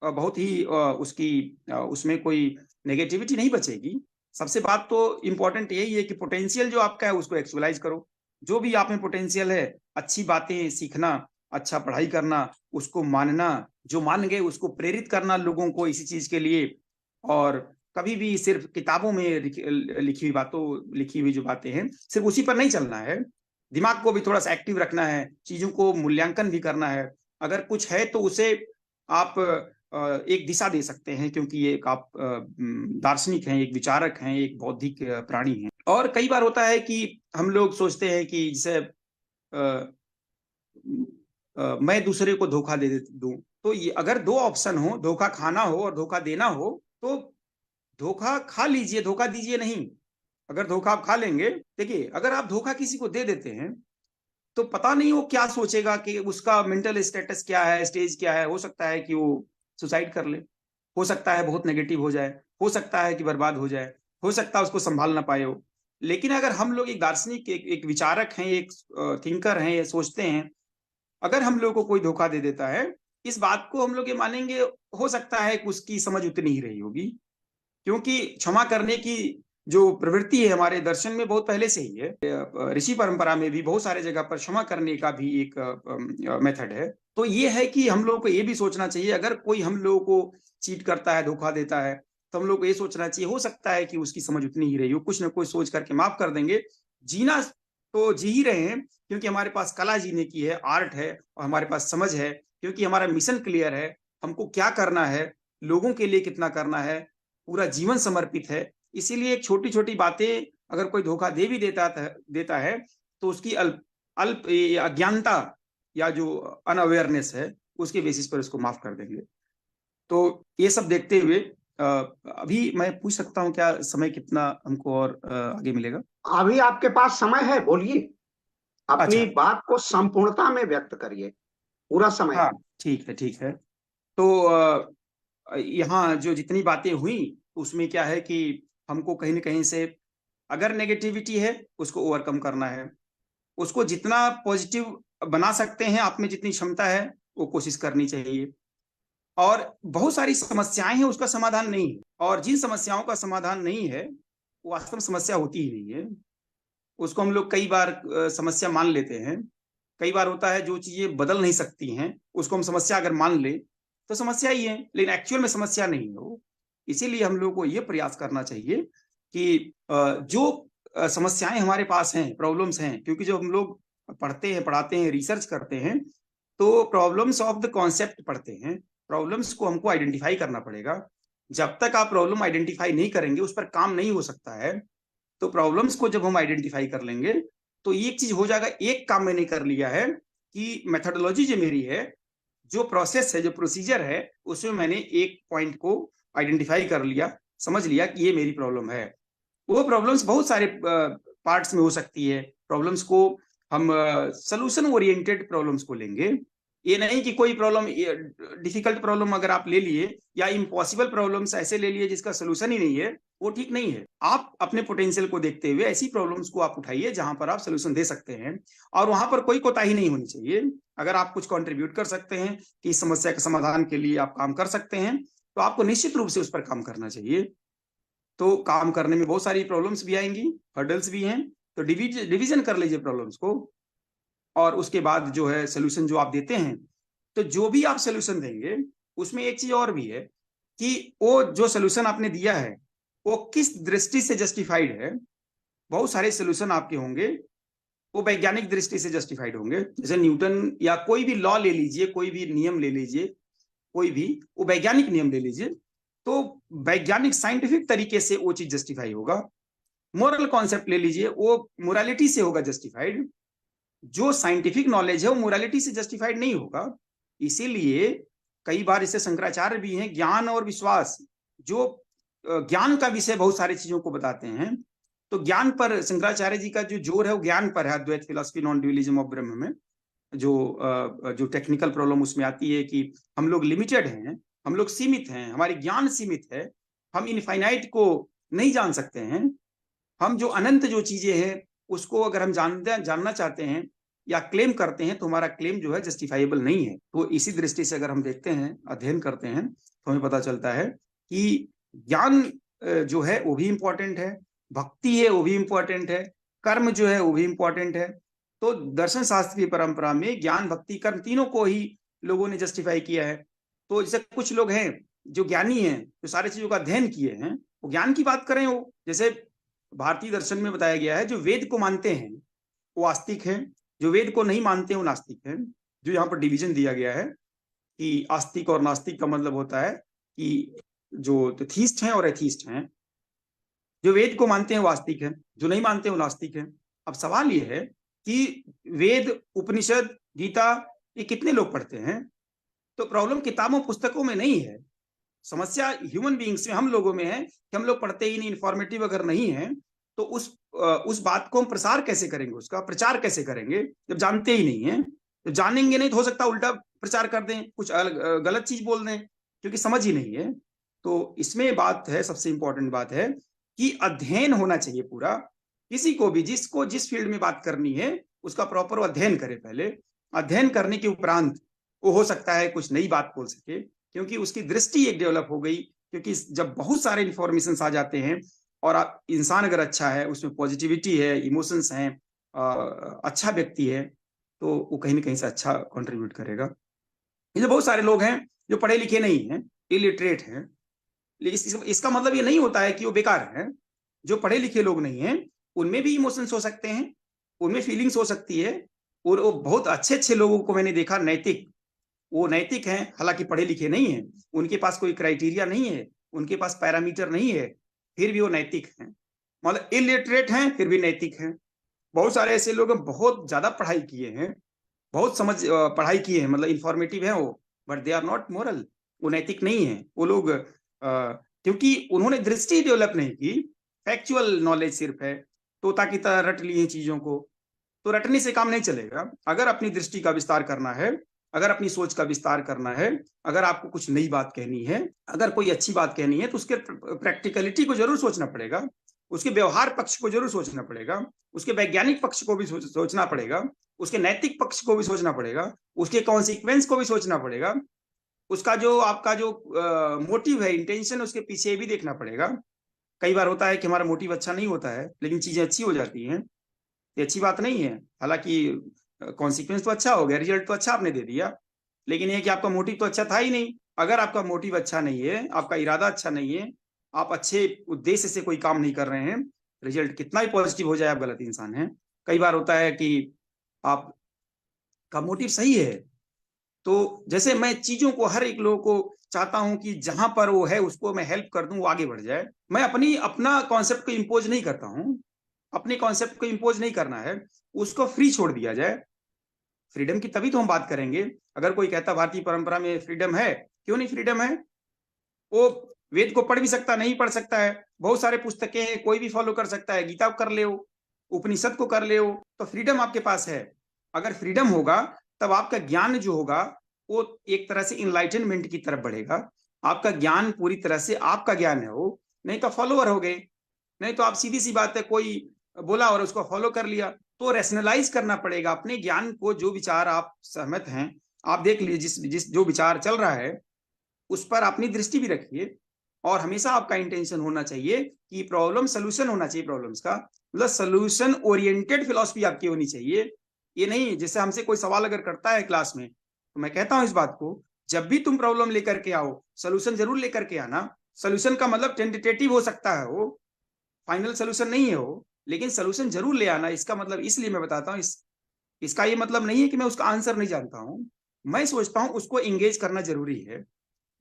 बहुत ही उसमें कोई नेगेटिविटी नहीं बचेगी। सबसे बात तो इंपॉर्टेंट यही है कि पोटेंशियल जो आपका है उसको एक्चुअलाइज करो। जो भी आप में पोटेंशियल है, अच्छी बातें सीखना, अच्छा पढ़ाई करना, उसको मानना, जो मान गए उसको प्रेरित करना लोगों को इसी चीज के लिए। और कभी भी सिर्फ किताबों में लिखी हुई जो बातें हैं सिर्फ उसी पर नहीं चलना है। दिमाग को भी थोड़ा सा एक्टिव रखना है, चीजों को मूल्यांकन भी करना है। अगर कुछ है तो उसे आप एक दिशा दे सकते हैं, क्योंकि ये एक आप दार्शनिक हैं, एक विचारक हैं, एक बौद्धिक प्राणी हैं। और कई बार होता है कि हम लोग सोचते हैं कि जैसे मैं दूसरे को धोखा दे दूं। तो ये अगर दो ऑप्शन हो, धोखा खाना हो और धोखा देना हो, तो धोखा खा लीजिए, धोखा दीजिए नहीं। अगर धोखा आप खा लेंगे, देखिए अगर आप धोखा किसी को दे देते हैं तो पता नहीं वो क्या सोचेगा, कि उसका मेंटल स्टेटस क्या है, स्टेज क्या है। हो सकता है कि वो सुसाइड कर ले, हो सकता है बहुत नेगेटिव हो जाए, हो सकता है कि बर्बाद हो जाए, हो सकता है उसको संभाल ना पाए हो। लेकिन अगर हम लोग एक दार्शनिक, एक विचारक हैं, एक थिंकर हैं, ये सोचते हैं, अगर हम लोग को कोई धोखा दे देता है, इस बात को हम लोग ये मानेंगे, हो सकता है कि उसकी समझ उतनी ही रही होगी। क्योंकि क्षमा करने की जो प्रवृत्ति है हमारे दर्शन में बहुत पहले से ही है। ऋषि परंपरा में भी बहुत सारे जगह पर क्षमा करने का भी एक मेथड है। तो ये है कि हम लोगों को ये भी सोचना चाहिए, अगर कोई हम लोगों को चीट करता है, धोखा देता है, तो हम लोग को ये सोचना चाहिए, हो सकता है कि उसकी समझ उतनी ही रही हो, कुछ ना कुछ सोच करके माफ कर देंगे। जीना तो जी ही रहे हैं, क्योंकि हमारे पास कला जीने की है, आर्ट है, और हमारे पास समझ है, क्योंकि हमारा मिशन क्लियर है, हमको क्या करना है, लोगों के लिए कितना करना है, पूरा जीवन समर्पित है। इसीलिए एक छोटी छोटी बातें अगर कोई धोखा दे भी देता है तो उसकी अल्प अज्ञानता या जो अनअवेयरनेस है उसके बेसिस पर उसको माफ कर देंगे। तो ये सब देखते हुए अभी मैं पूछ सकता हूँ क्या समय कितना हमको और आगे मिलेगा? अभी आपके पास समय है, बोलिए, अपनी अच्छा, बात को संपूर्णता में व्यक्त करिए, पूरा समय हाँ है। ठीक है, ठीक है। तो यहाँ जो जितनी बातें हुई उसमें क्या है कि हमको कहीं ना कहीं से, अगर नेगेटिविटी है उसको ओवरकम करना है, उसको जितना पॉजिटिव बना सकते हैं, आप में जितनी क्षमता है वो कोशिश करनी चाहिए। और बहुत सारी समस्याएं हैं उसका समाधान नहीं है, और जिन समस्याओं का समाधान नहीं है वो वास्तव में समस्या होती ही नहीं है। उसको हम लोग कई बार समस्या मान लेते हैं। कई बार होता है जो चीजें बदल नहीं सकती हैं उसको हम समस्या अगर मान ले तो समस्या ही है, लेकिन एक्चुअल में समस्या नहीं है वो। इसीलिए हम लोग को ये प्रयास करना चाहिए कि जो समस्याएं हमारे पास हैं, प्रॉब्लम्स हैं, क्योंकि जो हम लोग पढ़ते हैं, पढ़ाते हैं, रिसर्च करते हैं, तो प्रॉब्लम्स ऑफ द कॉन्सेप्ट पढ़ते हैं। प्रॉब्लम्स को हमको आइडेंटिफाई करना पड़ेगा। जब तक आप प्रॉब्लम आइडेंटिफाई नहीं करेंगे उस पर काम नहीं हो सकता है। तो प्रॉब्लम्स को जब हम आइडेंटिफाई कर लेंगे तो एक चीज हो जाएगा। एक काम मैंने कर लिया है कि मेथोडोलॉजी जो मेरी है, जो प्रोसेस है, जो प्रोसीजर है, उसमें मैंने एक पॉइंट को आइडेंटिफाई कर लिया, समझ लिया कि ये मेरी प्रॉब्लम है। वो प्रॉब्लम्स बहुत सारे पार्ट्स में हो सकती है। प्रॉब्लम्स को हम सोल्यूशन ओरिएंटेड प्रॉब्लम्स को लेंगे। ये नहीं कि कोई प्रॉब्लम, डिफिकल्ट प्रॉब्लम अगर आप ले लिए या इम्पॉसिबल प्रॉब्लम्स ऐसे ले लिए जिसका सोल्यूशन ही नहीं है, वो ठीक नहीं है। आप अपने पोटेंशियल को देखते हुए ऐसी प्रॉब्लम्स को आप उठाइए जहां पर आप सोल्यूशन दे सकते हैं, और वहां पर कोई कोताही नहीं होनी चाहिए। अगर आप कुछ कंट्रीब्यूट कर सकते हैं कि इस समस्या के समाधान के लिए आप काम कर सकते हैं, तो आपको निश्चित रूप से उस पर काम करना चाहिए। तो काम करने में बहुत सारी प्रॉब्लम्स भी आएंगी, हर्डल्स भी हैं, तो डिवीजन कर लीजिए प्रॉब्लम्स को, और उसके बाद जो है सोल्यूशन जो आप देते हैं, तो जो भी आप सोल्यूशन देंगे उसमें एक चीज और भी है कि वो जो सोल्यूशन आपने दिया है वो किस दृष्टि से जस्टिफाइड है। बहुत सारे सोल्यूशन आपके होंगे वो वैज्ञानिक दृष्टि से जस्टिफाइड होंगे, जैसे न्यूटन या कोई भी लॉ ले लीजिए, कोई भी नियम ले लीजिए, कोई भी वो वैज्ञानिक नियम ले लीजिए, तो वैज्ञानिक साइंटिफिक तरीके से वो चीज जस्टिफाई होगा। मोरल कॉन्सेप्ट ले लीजिए, वो मोरालिटी से होगा जस्टिफाइड। जो साइंटिफिक नॉलेज है वो मोरालिटी से जस्टिफाइड नहीं होगा। इसीलिए कई बार इसे शंकराचार्य भी हैं, ज्ञान और विश्वास, जो ज्ञान का विषय बहुत सारी चीजों को बताते हैं, तो ज्ञान पर शंकराचार्य जी का जो जोर है वो ज्ञान पर है। अद्वैत फिलॉसफी नॉन ड्यूअलिज्म ऑफ ब्रह्म में जो टेक्निकल प्रॉब्लम उसमें आती है कि हम लोग लिमिटेड हैं, हम लोग सीमित हैं, हमारी ज्ञान सीमित है, हम इनफाइनाइट को नहीं जान सकते हैं। हम जो अनंत जो चीजें हैं उसको अगर हम जानना चाहते हैं या क्लेम करते हैं तो हमारा क्लेम जो है जस्टिफाइबल नहीं है। तो इसी दृष्टि से अगर हम देखते हैं, अध्ययन करते हैं, तो हमें पता चलता है कि ज्ञान जो है वो भी इंपॉर्टेंट है, भक्ति है वो भी इंपॉर्टेंट है, कर्म जो है वो भी इंपॉर्टेंट है। तो दर्शन शास्त्र की परंपरा में ज्ञान, भक्ति, कर्म तीनों को ही लोगों ने जस्टिफाई किया है। तो जैसे कुछ लोग हैं जो ज्ञानी हैं, जो सारी चीजों का अध्ययन किए हैं, वो ज्ञान की बात करें, वो जैसे भारतीय दर्शन में बताया गया है, जो वेद को मानते हैं वो आस्तिक हैं, जो वेद को नहीं मानते हैं वो नास्तिक हैं। जो यहाँ पर डिवीजन दिया गया है कि आस्तिक और नास्तिक का मतलब होता है कि जो थीस्ट हैं और एथीस्ट हैं। जो वेद को मानते हैं वो आस्तिक हैं, जो नहीं मानते हैं वो नास्तिक हैं। अब सवाल ये है कि वेद, उपनिषद, गीता ये कितने लोग पढ़ते हैं? तो प्रॉब्लम किताबों पुस्तकों में नहीं है, समस्या ह्यूमन बीइंग्स में, हम लोगों में है कि हम लोग पढ़ते ही नहीं, इन्फॉर्मेटिव अगर नहीं है तो उस बात को हम प्रसार कैसे करेंगे, उसका प्रचार कैसे करेंगे जब जानते ही नहीं है। तो जानेंगे नहीं तो हो सकता है उल्टा प्रचार कर दें, कुछ गलत चीज बोल दें, क्योंकि समझ ही नहीं है। तो इसमें बात है, सबसे इंपॉर्टेंट बात है कि अध्ययन होना चाहिए पूरा। किसी को भी जिसको जिस फील्ड में बात करनी है उसका प्रॉपर अध्ययन करे पहले। अध्ययन करने के उपरांत वो हो सकता है कुछ नई बात बोल सके, क्योंकि उसकी दृष्टि एक डेवलप हो गई। क्योंकि जब बहुत सारे इंफॉर्मेशन आ जाते हैं और इंसान अगर अच्छा है, उसमें पॉजिटिविटी है, इमोशंस हैं, अच्छा व्यक्ति है, तो वो कहीं ना कहीं से अच्छा कंट्रीब्यूट करेगा। ये बहुत सारे लोग हैं जो पढ़े लिखे नहीं हैं, इलिटरेट हैं, लेकिन इसका मतलब ये नहीं होता है कि वो बेकार हैं। जो पढ़े लिखे लोग नहीं हैं उनमें भी इमोशंस हो सकते हैं, उनमें फीलिंग्स हो सकती है। और वो बहुत अच्छे अच्छे लोगों को मैंने देखा नैतिक, वो नैतिक हैं, हालांकि पढ़े लिखे नहीं हैं, उनके पास कोई क्राइटेरिया नहीं है, उनके पास पैरामीटर नहीं है, फिर भी वो नैतिक हैं। मतलब इलिटरेट हैं फिर भी नैतिक हैं। बहुत सारे ऐसे लोग बहुत ज्यादा पढ़ाई किए हैं, बहुत समझ पढ़ाई किए हैं, मतलब इंफॉर्मेटिव है वो, but they are not moral, वो नैतिक नहीं है। वो लोग क्योंकि उन्होंने दृष्टि डेवलप नहीं की, फैक्चुअल नॉलेज सिर्फ है, तोता की तरह रट लिए चीजों को। तो रटने से काम नहीं चलेगा। अगर अपनी दृष्टि का विस्तार करना है, अगर अपनी सोच का विस्तार करना है, अगर आपको कुछ नई बात कहनी है, अगर कोई अच्छी बात कहनी है, तो उसके प्रैक्टिकलिटी को जरूर सोचना पड़ेगा, उसके व्यवहार पक्ष को जरूर सोचना पड़ेगा, उसके वैज्ञानिक पक्ष को भी सोचना पड़ेगा, उसके नैतिक पक्ष को भी सोचना पड़ेगा, उसके कॉन्सिक्वेंस को भी सोचना पड़ेगा, उसका जो आपका जो मोटिव है, इंटेंशन, उसके पीछे भी देखना पड़ेगा। कई बार होता है कि हमारा मोटिव अच्छा नहीं होता है लेकिन चीजें अच्छी हो जाती हैं, ये अच्छी बात नहीं है। हालांकि कॉन्सिक्वेंस तो अच्छा हो गया, रिजल्ट तो अच्छा आपने दे दिया, लेकिन ये कि आपका मोटिव तो अच्छा था ही नहीं। अगर आपका मोटिव अच्छा नहीं है, आपका इरादा अच्छा नहीं है, आप अच्छे उद्देश्य से कोई काम नहीं कर रहे हैं, रिजल्ट कितना भी पॉजिटिव हो जाए आप गलत इंसान हैं। कई बार होता है कि आपका मोटिव सही है, तो जैसे मैं चीजों को, हर एक लोगों को चाहता हूं कि जहां पर वो है उसको मैं हेल्प कर दूं, वो आगे बढ़ जाए। मैं अपना कॉन्सेप्ट को इम्पोज नहीं करता हूं, अपने कॉन्सेप्ट को इम्पोज नहीं करना है, उसको फ्री छोड़ दिया जाए। फ्रीडम की तभी तो हम बात करेंगे। अगर कोई कहता भारतीय परंपरा में फ्रीडम है, क्यों नहीं फ्रीडम है? वो वेद को पढ़ भी सकता, नहीं पढ़ सकता है, बहुत सारे पुस्तकें हैं, कोई भी फॉलो कर सकता है, गीता कर ले, उपनिषद को कर ले, तो फ्रीडम आपके पास है। अगर फ्रीडम होगा तब आपका ज्ञान जो होगा वो एक तरह से इनलाइटनमेंट की तरफ बढ़ेगा। आपका ज्ञान पूरी तरह से आपका ज्ञान है वो, नहीं तो फॉलोअर हो गए, नहीं तो आप सीधी सी बात है, कोई बोला और उसको फॉलो कर लिया। तो रैशनलाइज करना पड़ेगा अपने ज्ञान को। जो विचार आप सहमत हैं, आप देख लीजिए, जिस जो विचार चल रहा है उस पर अपनी दृष्टि भी रखिए, और हमेशा आपका इंटेंशन होना चाहिए कि प्रॉब्लम सोल्यूशन होना चाहिए। प्रॉब्लम्स का मतलब सोल्यूशन ओरिएंटेड फिलॉसफी आपकी होनी चाहिए। ये नहीं जैसे हमसे कोई सवाल अगर करता है क्लास में, तो मैं कहता हूं इस बात को जब भी तुम प्रॉब्लम लेकर के आओ, सोल्यूशन जरूर लेकर के आना। सोल्यूशन का मतलब टेंटेटिव हो सकता है, वो फाइनल सोल्यूशन नहीं है वो, लेकिन सोल्यूशन जरूर ले आना। इसका मतलब इसलिए मैं बताता हूँ, इसका ये मतलब नहीं है कि मैं उसका आंसर नहीं जानता हूँ। मैं सोचता हूँ उसको एंगेज करना जरूरी है,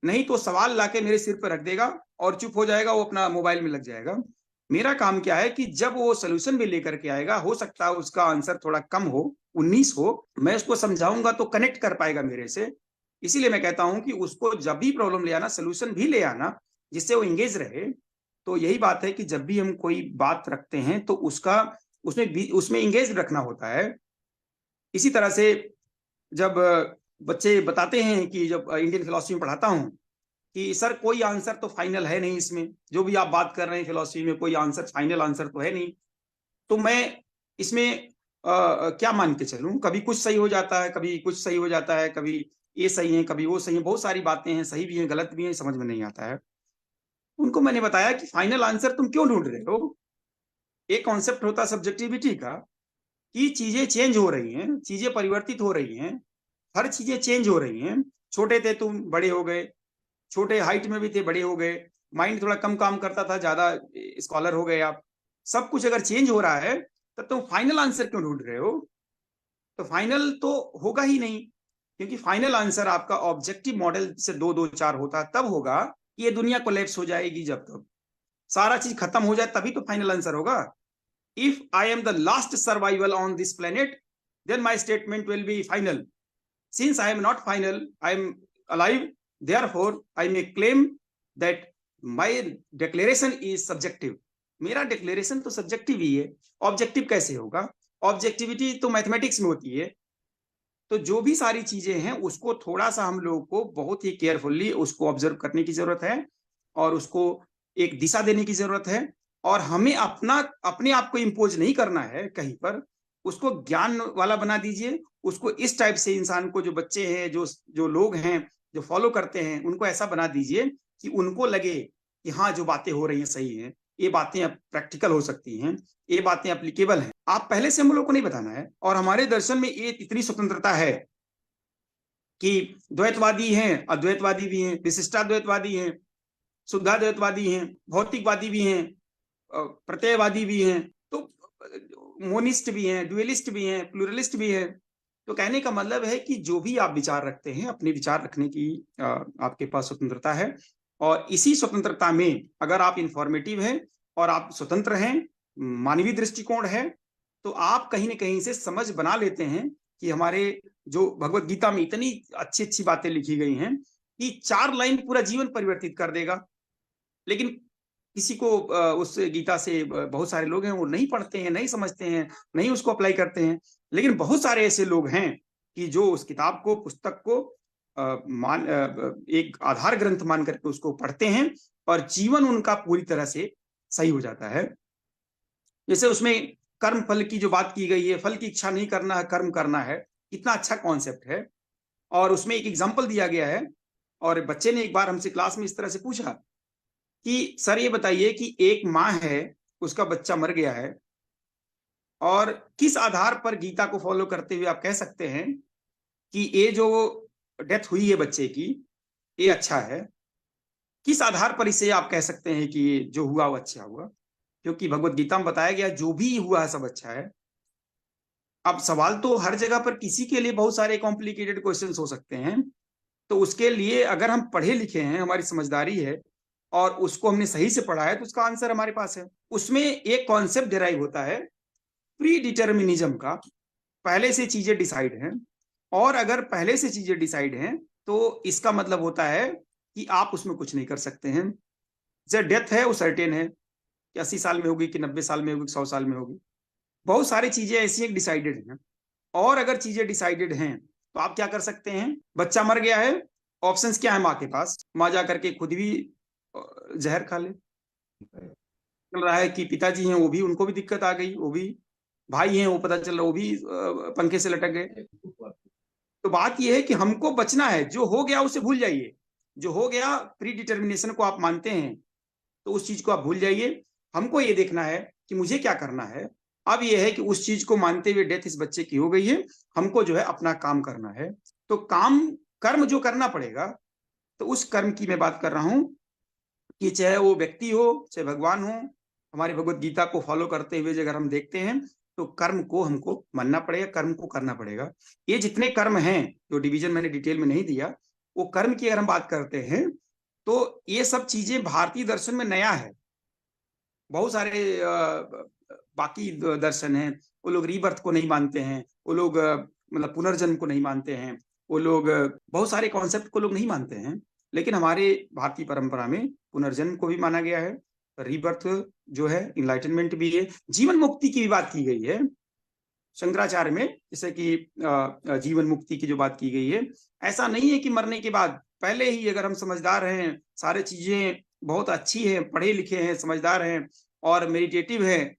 नहीं तो सवाल लाके मेरे सिर पर रख देगा और चुप हो जाएगा, वो अपना मोबाइल में लग जाएगा। मेरा काम क्या है कि जब वो सोल्यूशन भी लेकर के आएगा, हो सकता है उसका आंसर थोड़ा कम हो, 19 हो, मैं उसको समझाऊंगा तो कनेक्ट कर पाएगा मेरे से। इसीलिए मैं कहता हूं कि उसको जब भी प्रॉब्लम ले आना, सोल्यूशन भी ले आना, जिससे वो एंगेज रहे। तो यही बात है कि जब भी हम कोई बात रखते हैं तो उसमें एंगेज रखना होता है। इसी तरह से जब बच्चे बताते हैं कि जब इंडियन फिलोसफी में पढ़ाता हूं कि सर कोई आंसर तो फाइनल है नहीं, इसमें जो भी आप बात कर रहे हैं फिलोसफी में कोई आंसर, फाइनल आंसर तो है नहीं, तो मैं इसमें क्या मान के चलूं? कभी कुछ सही हो जाता है, कभी कुछ सही हो जाता है, कभी ये सही है, कभी वो सही है, बहुत सारी बातें हैं, सही भी हैं, गलत भी हैं, समझ में नहीं आता है। उनको मैंने बताया कि फाइनल आंसर तुम क्यों ढूंढ रहे हो? एक कॉन्सेप्ट होता है सब्जेक्टिविटी का, कि चीजें चेंज हो रही हैं, चीजें परिवर्तित हो रही हैं, हर चीजें चेंज हो रही हैं। छोटे थे तुम, बड़े हो गए, छोटे हाइट में भी थे, बड़े हो गए, माइंड थोड़ा कम काम करता था, ज्यादा स्कॉलर हो गए आप। सब कुछ अगर चेंज हो रहा है तब तुम फाइनल आंसर क्यों ढूंढ रहे हो? तो फाइनल तो होगा ही नहीं, क्योंकि फाइनल आंसर आपका ऑब्जेक्टिव मॉडल से 2 2 4 होता तब होगा कि ये दुनिया कोलैप्स हो जाएगी, जब तक सारा चीज खत्म हो जाए तभी तो फाइनल आंसर होगा। If I am the last survival on this planet, then my statement will be final. Since I am not final, I am alive, therefore I may claim that my declaration is subjective. मेरा declaration तो subjective ही है, objective कैसे होगा? Objectivity तो mathematics में होती है। तो जो भी सारी चीजें हैं उसको थोड़ा सा हम लोगों को बहुत ही केयरफुली उसको ऑब्जर्व करने की जरूरत है, और उसको एक दिशा देने की जरूरत है। और हमें अपने आप को इम्पोज नहीं करना है कहीं पर, उसको ज्ञान वाला बना दीजिए। उसको इस टाइप से इंसान को, जो बच्चे हैं, जो लोग हैं जो फॉलो करते हैं, उनको ऐसा बना दीजिए कि उनको लगे कि हाँ जो बातें हो रही हैं सही है, ये बातें अब प्रैक्टिकल हो सकती हैं, ये बातें एप्लीकेबल हैं। आप पहले से हम लोग को नहीं बताना है। और हमारे दर्शन में ये इतनी स्वतंत्रता है कि द्वैतवादी हैं, अद्वैतवादी भी हैं, विशिष्टाद्वैतवादी हैं, शुद्धाद्वैतवादी हैं, भौतिकवादी भी हैं, प्रत्ययवादी भी हैं, तो मोनिस्ट भी हैं, ड्यूअलिस्ट भी हैं, प्लूरलिस्ट भी हैं। तो कहने का मतलब है कि जो भी आप विचार रखते हैं, अपने विचार रखने की आपके पास स्वतंत्रता है। और इसी स्वतंत्रता में अगर आप इंफॉर्मेटिव हैं और आप स्वतंत्र हैं, मानवीय दृष्टिकोण है, तो आप कहीं ना कहीं से समझ बना लेते हैं कि हमारे जो भगवत गीता में इतनी अच्छी अच्छी बातें लिखी गई हैं कि 4 लाइन पूरा जीवन परिवर्तित कर देगा। लेकिन किसी को उस गीता से, बहुत सारे लोग हैं वो नहीं पढ़ते हैं, नहीं समझते हैं, नहीं उसको अप्लाई करते हैं। लेकिन बहुत सारे ऐसे लोग हैं कि जो उस किताब को, पुस्तक को एक आधार ग्रंथ मान करके उसको पढ़ते हैं और जीवन उनका पूरी तरह से सही हो जाता है। जैसे उसमें कर्म फल की जो बात की गई है, फल की इच्छा नहीं करना है, कर्म करना है, कितना अच्छा कॉन्सेप्ट है। और उसमें एक एग्जाम्पल दिया गया है, और बच्चे ने एक बार हमसे क्लास में इस तरह से पूछा कि सर ये बताइए कि एक माँ है, उसका बच्चा मर गया है, और किस आधार पर गीता को फॉलो करते हुए आप कह सकते हैं कि ये जो डेथ हुई है बच्चे की, ये अच्छा है? किस आधार पर इसे आप कह सकते हैं कि जो हुआ वो अच्छा हुआ? क्योंकि भगवत गीता में बताया गया जो भी हुआ है सब अच्छा है। अब सवाल तो हर जगह पर किसी के लिए बहुत सारे कॉम्प्लिकेटेड क्वेश्चंस हो सकते हैं, तो उसके लिए अगर हम पढ़े लिखे हैं, हमारी समझदारी है और उसको हमने सही से पढ़ा है, तो उसका आंसर हमारे पास है। उसमें एक कॉन्सेप्ट डिराइव होता है प्री डिटर्मिनिज्म का, पहले से चीजें डिसाइड हैं। और अगर पहले से चीजें डिसाइड हैं तो इसका मतलब होता है कि आप उसमें कुछ नहीं कर सकते हैं। जैसे डेथ है वो सर्टेन है कि 80 साल में होगी, कि 90 साल में होगी, 100 साल में होगी। बहुत सारी चीजें ऐसी हैं डिसाइडेड हैं। और अगर चीजें डिसाइडेड हैं तो आप क्या कर सकते हैं? बच्चा मर गया है, ऑप्शंस क्या है माँ के पास? माँ जा करके खुद भी जहर खा ले। चल रहा है कि पिताजी हैं, वो भी, उनको भी दिक्कत आ गई, वो भी भाई हैं, वो पता चल रहा वो भी पंखे से लटक गए। तो बात यह है कि हमको बचना है। जो हो गया उसे भूल जाइए। जो हो गया, प्री डिटर्मिनेशन को आप मानते हैं तो उस चीज को आप भूल जाइए। हमको ये देखना है कि मुझे क्या करना है। अब यह है कि उस चीज को मानते हुए डेथ इस बच्चे की हो गई है, हमको जो है अपना काम करना है। तो काम कर्म जो करना पड़ेगा, तो उस कर्म की मैं बात कर रहा हूं कि चाहे वो व्यक्ति हो, चाहे भगवान हो, हमारी भगवत गीता को फॉलो करते हुए अगर हम देखते हैं तो कर्म को हमको मानना पड़ेगा, कर्म को करना पड़ेगा। ये जितने कर्म हैं, जो डिवीजन मैंने डिटेल में नहीं दिया, वो कर्म की अगर हम बात करते हैं तो ये सब चीजें भारतीय दर्शन में नया है। बहुत सारे बाकी दर्शन हैं, वो लोग रीबर्थ को नहीं मानते हैं, वो लोग मतलब पुनर्जन्म को नहीं मानते हैं, वो लोग बहुत सारे कॉन्सेप्ट को लोग नहीं मानते हैं। लेकिन हमारे भारतीय परंपरा में पुनर्जन्म को भी माना गया है, रीबर्थ जो है, इनलाइटनमेंट भी है, जीवन मुक्ति की भी बात की गई है शंकराचार्य में, जैसे कि जीवन मुक्ति की जो बात की गई है। ऐसा नहीं है कि मरने के बाद, पहले ही अगर हम समझदार हैं, सारे चीजें बहुत अच्छी है, पढ़े लिखे हैं, समझदार हैं और मेडिटेटिव है,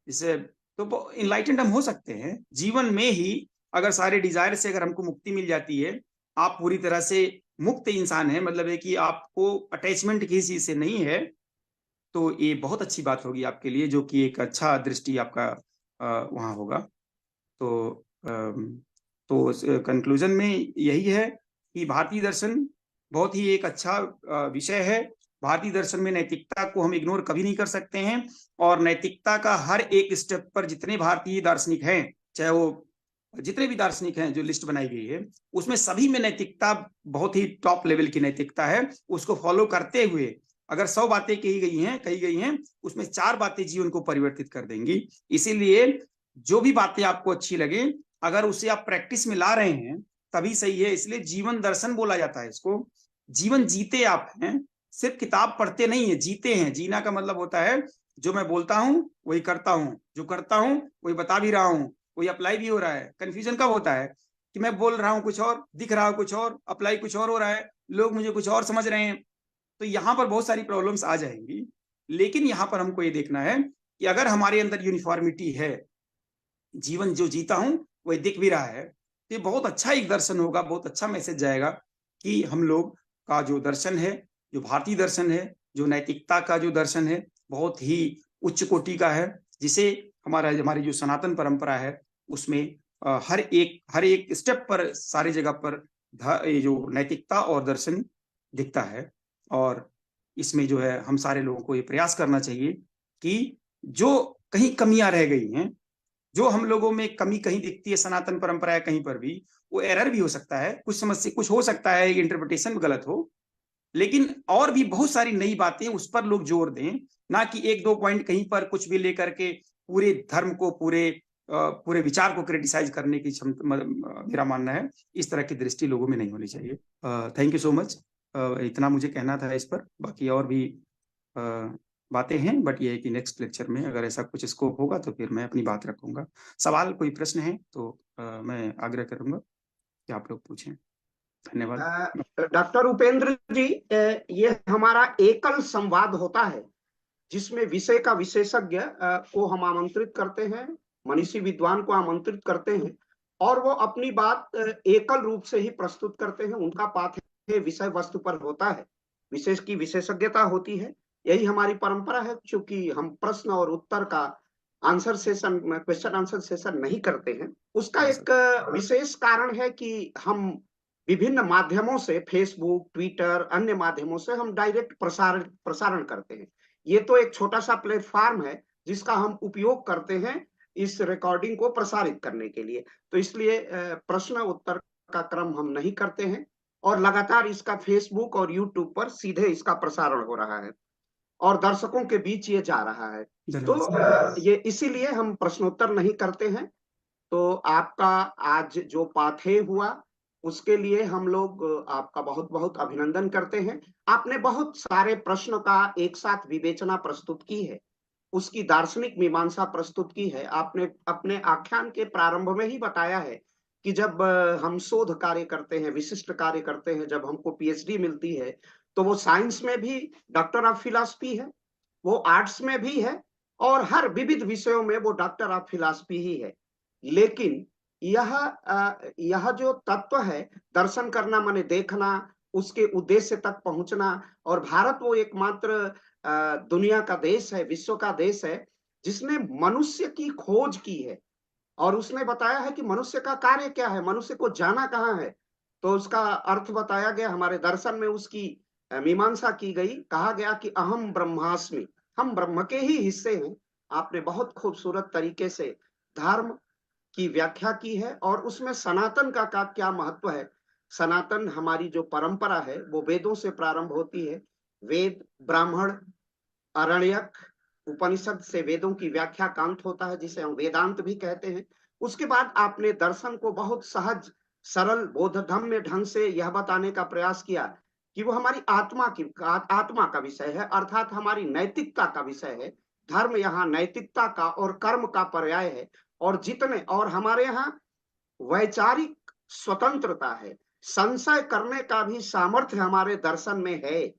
जैसे तो इनलाइटेंड हम हो सकते हैं जीवन में ही। अगर सारे डिजायर से अगर हमको मुक्ति मिल जाती है, आप पूरी तरह से मुक्त इंसान है, मतलब है कि आपको अटैचमेंट किसी चीज से नहीं है, तो ये बहुत अच्छी बात होगी आपके लिए, जो कि एक अच्छा दृष्टि आपका वहाँ होगा। तो कंक्लूजन में यही है कि भारतीय दर्शन बहुत ही एक अच्छा विषय है। भारतीय दर्शन में नैतिकता को हम इग्नोर कभी नहीं कर सकते हैं, और नैतिकता का हर एक स्टेप पर जितने भारतीय दार्शनिक हैं, चाहे वो जितने भी दार्शनिक हैं जो लिस्ट बनाई गई है, उसमें सभी में नैतिकता बहुत ही टॉप लेवल की नैतिकता है। उसको फॉलो करते हुए अगर 100 बातें कही गई हैं, उसमें 4 बातें जीवन को परिवर्तित कर देंगी। इसीलिए जो भी बातें आपको अच्छी लगे, अगर उसे आप प्रैक्टिस में ला रहे हैं तभी सही है। इसलिए जीवन दर्शन बोला जाता है इसको। जीवन जीते आप हैं, सिर्फ किताब पढ़ते नहीं है, जीते हैं। जीना का मतलब होता है जो मैं बोलता हूं वही करता हूं, जो करता हूं वही बता भी रहा हूं, वही अप्लाई भी हो रहा है। कंफ्यूजन कब होता है कि मैं बोल रहा हूं कुछ और, दिख रहा है कुछ और, अप्लाई कुछ और हो रहा है, लोग मुझे कुछ और समझ रहे हैं, तो यहां पर बहुत सारी प्रॉब्लम्स आ जाएंगी। लेकिन यहां पर हमको ये देखना है कि अगर हमारे अंदर यूनिफॉर्मिटी है, जीवन जो जीता हूं वही दिख भी रहा है, तो ये बहुत अच्छा एक दर्शन होगा, बहुत अच्छा मैसेज जाएगा कि हम लोग का जो दर्शन है, जो भारतीय दर्शन है, जो नैतिकता का जो दर्शन है, बहुत ही उच्च कोटि का है, जिसे हमारी जो सनातन परंपरा है उसमें हर एक स्टेप पर, सारी जगह पर ये जो नैतिकता और दर्शन दिखता है। और इसमें जो है हम सारे लोगों को ये प्रयास करना चाहिए कि जो कहीं कमियां रह गई हैं, जो हम लोगों में कमी कहीं दिखती है सनातन परंपरा है कहीं पर भी, वो एरर भी हो सकता है, कुछ समस्या कुछ हो सकता है, इंटरप्रिटेशन गलत हो, लेकिन और भी बहुत सारी नई बातें उस पर लोग जोर दें, ना कि 1-2 पॉइंट कहीं पर कुछ भी लेकर के पूरे धर्म को, पूरे विचार को क्रिटिसाइज करने की मेरा मानना है इस तरह की दृष्टि लोगों में नहीं होनी चाहिए। Thank you so much. इतना मुझे कहना था इस पर, बाकी और भी बातें हैं, बट ये है कि नेक्स्ट लेक्चर में अगर ऐसा कुछ स्कोप होगा तो फिर मैं अपनी बात रखूंगा। सवाल कोई प्रश्न है तो मैं आग्रह करूंगा कि आप लोग पूछें। धन्यवाद। डॉक्टर उपेंद्र जी, ये हमारा एकल संवाद होता है जिसमें विषय का विशेषज्ञ को हम आमंत्रित करते हैं, मनीषी विद्वान को आमंत्रित करते हैं, और वो अपनी बात एकल रूप से ही प्रस्तुत करते हैं। उनका पाठ्य विषय वस्तु पर होता है, विशेष की विशेषज्ञता होती है। यही हमारी परंपरा है। चूंकि हम प्रश्न और उत्तर का answer session, question answer session नहीं करते हैं, उसका एक विशेष कारण है कि हम विभिन्न माध्यमों से, फेसबुक, ट्विटर, अन्य माध्यमों से हम डायरेक्ट प्रसारण करते हैं। ये तो एक छोटा सा प्लेटफॉर्म है जिसका हम उपयोग करते हैं इस रिकॉर्डिंग को प्रसारित करने के लिए। तो इसलिए प्रश्न उत्तर का क्रम हम नहीं करते हैं, और लगातार इसका फेसबुक और यूट्यूब पर सीधे इसका प्रसारण हो रहा है और दर्शकों के बीच ये जा रहा है। तो ये इसीलिए हम प्रश्नोत्तर नहीं करते हैं। तो आपका आज जो पाठ्य हुआ उसके लिए हम लोग आपका बहुत बहुत अभिनंदन करते हैं। आपने बहुत सारे प्रश्न का एक साथ विवेचना प्रस्तुत की है, उसकी दार्शनिक मीमांसा प्रस्तुत की है। आपने अपने आख्यान के प्रारंभ में ही बताया है कि जब हम शोध कार्य करते हैं, विशिष्ट कार्य करते हैं, जब हमको पीएचडी मिलती है, तो वो साइंस में भी डॉक्टर ऑफ फिलॉसफी है, वो आर्ट्स में भी है, और हर विविध विषयों में वो डॉक्टर ऑफ फिलॉसफी ही है। लेकिन यह जो तत्व है, दर्शन करना माने देखना, उसके उद्देश्य तक पहुंचना, और भारत वो एकमात्र दुनिया का देश है, विश्व का देश है जिसने मनुष्य की खोज की है, और उसने बताया है कि मनुष्य का कार्य क्या है, मनुष्य को जाना कहाँ है। तो उसका अर्थ बताया गया, हमारे दर्शन में उसकी मीमांसा की गई। कहा गया कि अहम ब्रह्मास्मि, हम ब्रह्म के ही हिस्से हैं। आपने बहुत खूबसूरत तरीके से धर्म की व्याख्या की है और उसमें सनातन का क्या महत्व है। सनातन हमारी जो परंपरा है वो वेदों से प्रारंभ होती है। वेद, ब्राह्मण, अरण्यक, उपनिषद से वेदों की व्याख्या कांत होता है, जिसे हम वेदांत भी कहते हैं। उसके बाद आपने दर्शन को बहुत सहज, सरल, बोधगम्य ढंग से यह बताने का प्रयास किया कि वो हमारी आत्मा का विषय है, अर्थात हमारी नैतिकता का विषय है। धर्म यहाँ नैतिकता का और कर्म का पर्याय है। और हमारे यहाँ वैचारिक स्वतंत्रता है, संशय करने का भी सामर्थ्य हमारे दर्शन में है।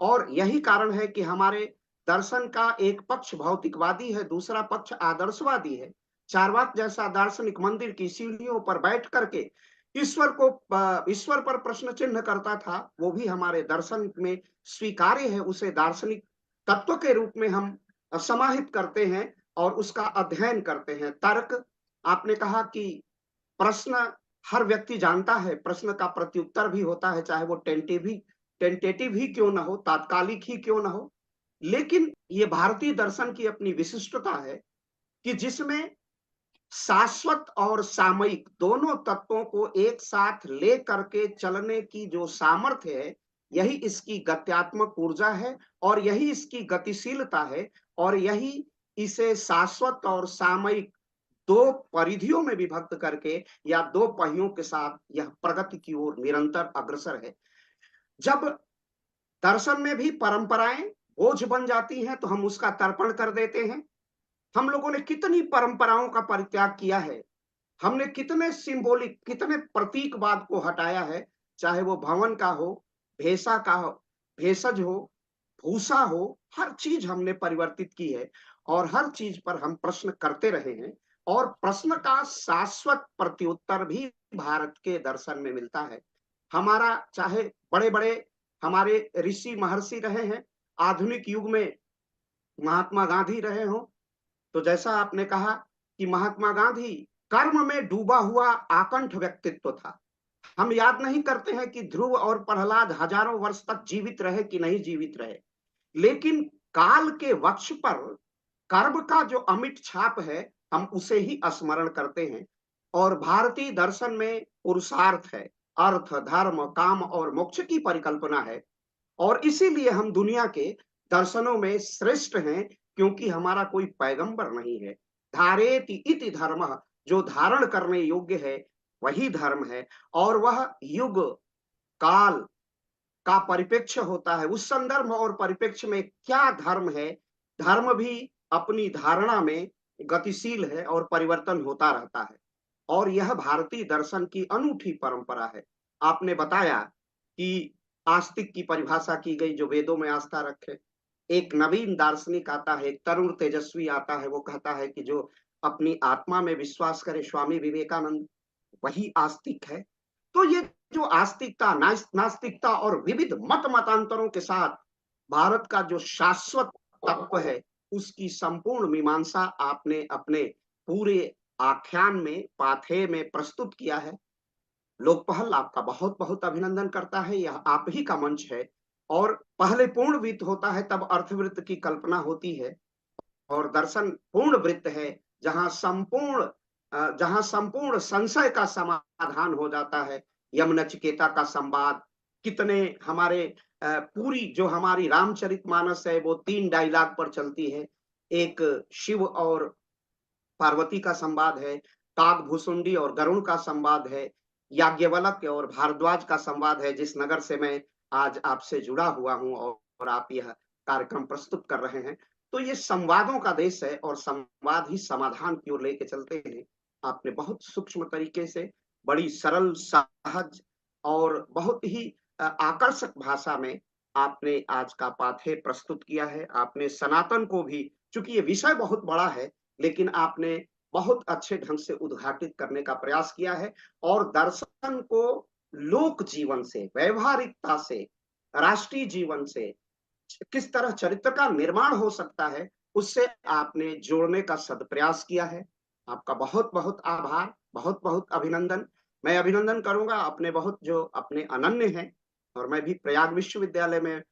और यही कारण है कि हमारे दर्शन का एक पक्ष भौतिकवादी है, दूसरा पक्ष आदर्शवादी है। चारवाक जैसा दार्शनिक मंदिर की सीढ़ियों पर बैठ करके ईश्वर पर प्रश्न चिन्ह करता था, वो भी हमारे दर्शन में स्वीकार्य है। उसे दार्शनिक तत्व के रूप में हम समाहित करते हैं और उसका अध्ययन करते हैं। तर्क, आपने कहा कि प्रश्न हर व्यक्ति जानता है, प्रश्न का प्रत्युत्तर भी होता है, चाहे वो टेंटेटिव ही क्यों ना हो, तात्कालिक ही क्यों ना हो। लेकिन ये भारतीय दर्शन की अपनी विशिष्टता है कि जिसमें शाश्वत और सामयिक दोनों तत्वों को एक साथ ले करके चलने की जो सामर्थ्य है, यही इसकी गत्यात्मक ऊर्जा है और यही इसकी गतिशीलता है और यही इसे शाश्वत और सामयिक दो परिधियों में विभक्त करके या दो पहियों के साथ यह प्रगति की ओर निरंतर अग्रसर है। जब दर्शन में भी परंपराएं बोझ बन जाती हैं तो हम उसका तर्पण कर देते हैं। हम लोगों ने कितनी परंपराओं का परित्याग किया है, हमने कितने सिंबॉलिक, कितने प्रतीकवाद को हटाया है, चाहे वो भवन का हो, भेषा का हो, भेषज हो, भूषा हो, हर चीज हमने परिवर्तित की है और हर चीज पर हम प्रश्न करते रहे हैं और प्रश्न का शाश्वत प्रत्युत्तर भी भारत के दर्शन में मिलता है। हमारा चाहे बड़े बड़े हमारे ऋषि महर्षि रहे हैं, आधुनिक युग में महात्मा गांधी रहे हो, तो जैसा आपने कहा कि महात्मा गांधी कर्म में डूबा हुआ आकंठ व्यक्तित्व था। हम याद नहीं करते हैं कि ध्रुव और प्रहलाद हजारों वर्ष तक जीवित रहे कि नहीं जीवित रहे, लेकिन काल के वक्ष पर कर्म का जो अमिट छाप है, हम उसे ही स्मरण करते हैं। और भारतीय दर्शन में पुरुषार्थ है, अर्थ, धर्म, काम और मोक्ष की परिकल्पना है और इसीलिए हम दुनिया के दर्शनों में श्रेष्ठ हैं, क्योंकि हमारा कोई पैगंबर नहीं है। धारेति इति धर्म, जो धारण करने योग्य है वही धर्म है और वह युग काल का परिप्रेक्ष्य होता है। उस संदर्भ और परिप्रेक्ष्य में क्या धर्म है, धर्म भी अपनी धारणा में गतिशील है और परिवर्तन होता रहता है और यह भारतीय दर्शन की अनूठी परंपरा है। आपने बताया कि आस्तिक की परिभाषा की गई, जो वेदों में आस्था रखे। एक नवीन दार्शनिक आता है, एक तरुण तेजस्वी आता है, वो कहता है कि जो अपनी आत्मा में विश्वास करे, स्वामी विवेकानंद, वही आस्तिक है। तो ये जो आस्तिकता, नास्तिकता और विविध मतांतरों के साथ भारत का जो शाश्वत तत्व है, उसकी संपूर्ण मीमांसा आपने अपने पूरे आख्यान में, पाथेय में प्रस्तुत किया है। लोकपहल आपका बहुत बहुत अभिनंदन करता है, यह आप ही का मंच है और पहले पूर्ण वृत्त होता है तब अर्थवृत्त की कल्पना होती है और दर्शन पूर्ण वृत्त है जहां संपूर्ण संशय का समाधान हो जाता है। यम नचिकेता का संवाद, कितने हमारे पूरी जो हमारी रामचरितमानस है वो 3 डायलॉग पर चलती है। एक शिव और पार्वती का संवाद है, काकभूषुंडी और गरुण का संवाद है, याज्ञवल्क और भारद्वाज का संवाद है, जिस नगर से मैं आज आपसे जुड़ा हुआ हूं और आप यह कार्यक्रम प्रस्तुत कर रहे हैं। तो ये संवादों का देश है और संवाद ही समाधान की ओर लेके चलते हैं। आपने बहुत सूक्ष्म तरीके से, बड़ी सरल, सहज और बहुत ही आकर्षक भाषा में आपने आज का पाठ्य प्रस्तुत किया है। आपने सनातन को भी, चूंकि ये विषय बहुत बड़ा है, लेकिन आपने बहुत अच्छे ढंग से उद्घाटित करने का प्रयास किया है और दर्शन को लोक जीवन से, व्यवहारिकता से, राष्ट्रीय जीवन से किस तरह चरित्र का निर्माण हो सकता है, उससे आपने जोड़ने का सदप्रयास किया है। आपका बहुत बहुत आभार, बहुत बहुत अभिनंदन। मैं अभिनंदन करूंगा अपने बहुत जो अपने अनन्य हैं, और मैं भी प्रयाग विश्वविद्यालय में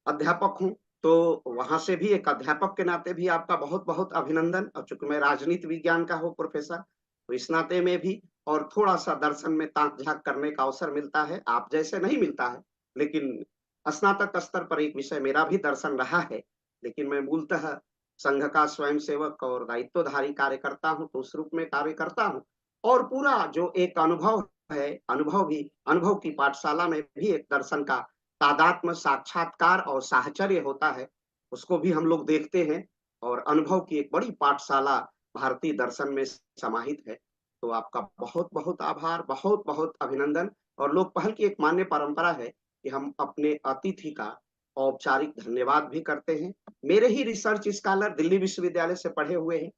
अध्यापक हूं, तो वहां से भी एक अध्यापक के नाते भी आपका बहुत बहुत अभिनंदन। और चूंकि मैं राजनीति विज्ञान का हूँ प्रोफेसर, तो इस नाते में भी और थोड़ा सा दर्शन में ताक झांक करने का अवसर मिलता है, आप जैसे नहीं मिलता है, लेकिन स्नातक स्तर पर एक विषय मेरा भी दर्शन रहा है। लेकिन मैं मूलतः संघ का स्वयंसेवक और दायित्वधारी कार्यकर्ता हूँ, तो उस रूप में कार्य करता हूँ। और पूरा जो एक अनुभव है, अनुभव की पाठशाला में भी एक दर्शन का तादात्म्य, साक्षात्कार और साहचर्य होता है, उसको भी हम लोग देखते हैं। और अनुभव की एक बड़ी पाठशाला भारतीय दर्शन में समाहित है। तो आपका बहुत बहुत आभार, बहुत बहुत अभिनंदन। और लोकपहल की एक मान्य परंपरा है कि हम अपने अतिथि का औपचारिक धन्यवाद भी करते हैं। मेरे ही रिसर्च स्कॉलर दिल्ली विश्वविद्यालय से पढ़े हुए हैं,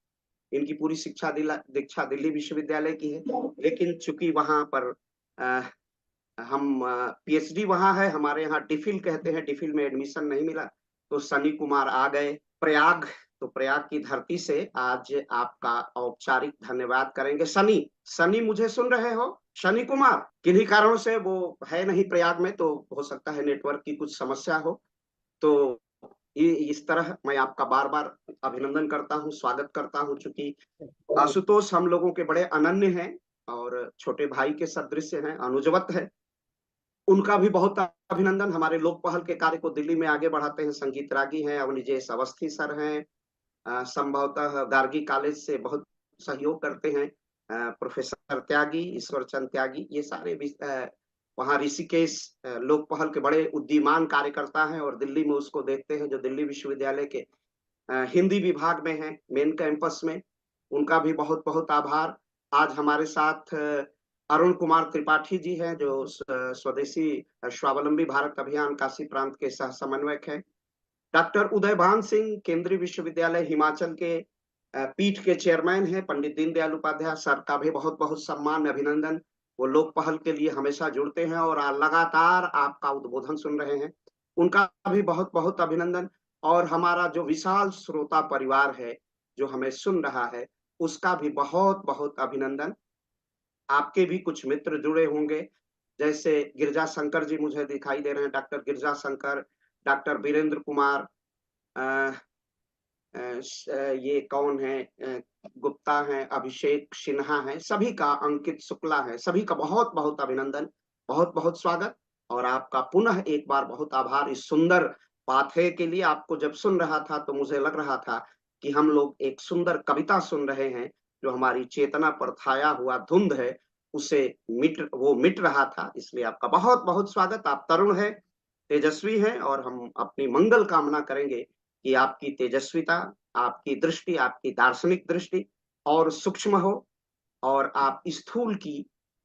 इनकी पूरी दीक्षा दिल्ली विश्वविद्यालय की है, लेकिन चूंकि वहां पर हम पीएचडी वहां है, हमारे यहाँ डिफिल कहते हैं, डिफिल में एडमिशन नहीं मिला, तो सनी कुमार आ गए प्रयाग। तो प्रयाग की धरती से आज आपका औपचारिक धन्यवाद करेंगे। सनी सनी मुझे सुन रहे हो? शनि कुमार किन्हीं कारणों से वो है नहीं प्रयाग में, तो हो सकता है नेटवर्क की कुछ समस्या हो। तो ये इस तरह मैं आपका बार बार अभिनंदन करता हूँ, स्वागत करता हूँ। चूंकि आशुतोष हम लोगों के बड़े अनन्य हैं और छोटे भाई के सदृश हैं, अनुजवत है, उनका भी बहुत अभिनंदन। हमारे लोकपहल के कार्य को दिल्ली में आगे बढ़ाते हैं, संगीत रागी हैं, अवनिजेश अवस्थी सर हैं, संभवतः गार्गी कॉलेज से बहुत सहयोग करते हैं प्रोफेसर त्यागी, ईश्वर चंद त्यागी, ये सारे भी वहाँ ऋषिकेश लोकपहल के बड़े उद्दीमान कार्यकर्ता हैं, और दिल्ली में उसको देखते हैं, जो दिल्ली विश्वविद्यालय के हिंदी विभाग में है, मेन कैंपस में। उनका भी बहुत बहुत आभार। आज हमारे साथ अरुण कुमार त्रिपाठी जी हैं, जो स्वदेशी स्वावलंबी भारत अभियान काशी प्रांत के सह समन्वयक हैं। डॉक्टर उदयभान सिंह केंद्रीय विश्वविद्यालय हिमाचल के पीठ के चेयरमैन हैं। पंडित दीनदयाल उपाध्याय सर का भी बहुत बहुत सम्मान, अभिनंदन। वो लोकपहल के लिए हमेशा जुड़ते हैं और लगातार आपका उद्बोधन सुन रहे हैं, उनका भी बहुत बहुत अभिनंदन। और हमारा जो विशाल श्रोता परिवार है जो हमें सुन रहा है, उसका भी बहुत बहुत अभिनंदन। आपके भी कुछ मित्र जुड़े होंगे, जैसे गिरजा शंकर जी मुझे दिखाई दे रहे हैं, डॉक्टर गिरजा शंकर, डॉक्टर वीरेंद्र कुमार, ये कौन है, गुप्ता है, अभिषेक सिन्हा है, सभी का, अंकित शुक्ला है, सभी का बहुत बहुत अभिनंदन, बहुत बहुत स्वागत। और आपका पुनः एक बार बहुत आभार इस सुंदर पाठे के लिए। आपको जब सुन रहा था तो मुझे लग रहा था कि हम लोग एक सुंदर कविता सुन रहे हैं, जो हमारी चेतना पर छाया हुआ धुंध है उसे मिट रहा था। इसलिए आपका बहुत बहुत स्वागत। आप तरुण है, तेजस्वी हैं, और हम अपनी मंगल कामना करेंगे कि आपकी तेजस्विता, आपकी दृष्टि, आपकी दार्शनिक दृष्टि और सूक्ष्म हो, और आप स्थूल की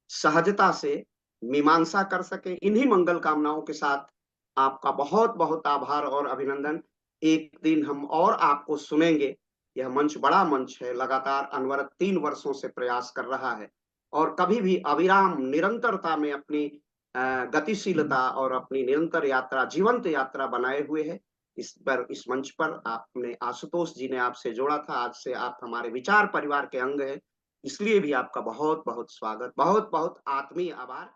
सहजता से मीमांसा कर सके। इन्हीं मंगल कामनाओं के साथ आपका बहुत बहुत आभार और अभिनंदन। एक दिन हम और आपको सुनेंगे। यह मंच बड़ा मंच है, लगातार अनवरत 3 वर्षों से प्रयास कर रहा है, और कभी भी अविराम निरंतरता में अपनी गतिशीलता और अपनी निरंतर यात्रा, जीवंत यात्रा बनाए हुए है। इस मंच पर आपने, आशुतोष जी ने आपसे जोड़ा था, आज से आप हमारे विचार परिवार के अंग हैं, इसलिए भी आपका बहुत बहुत स्वागत, बहुत बहुत आत्मीय आभार।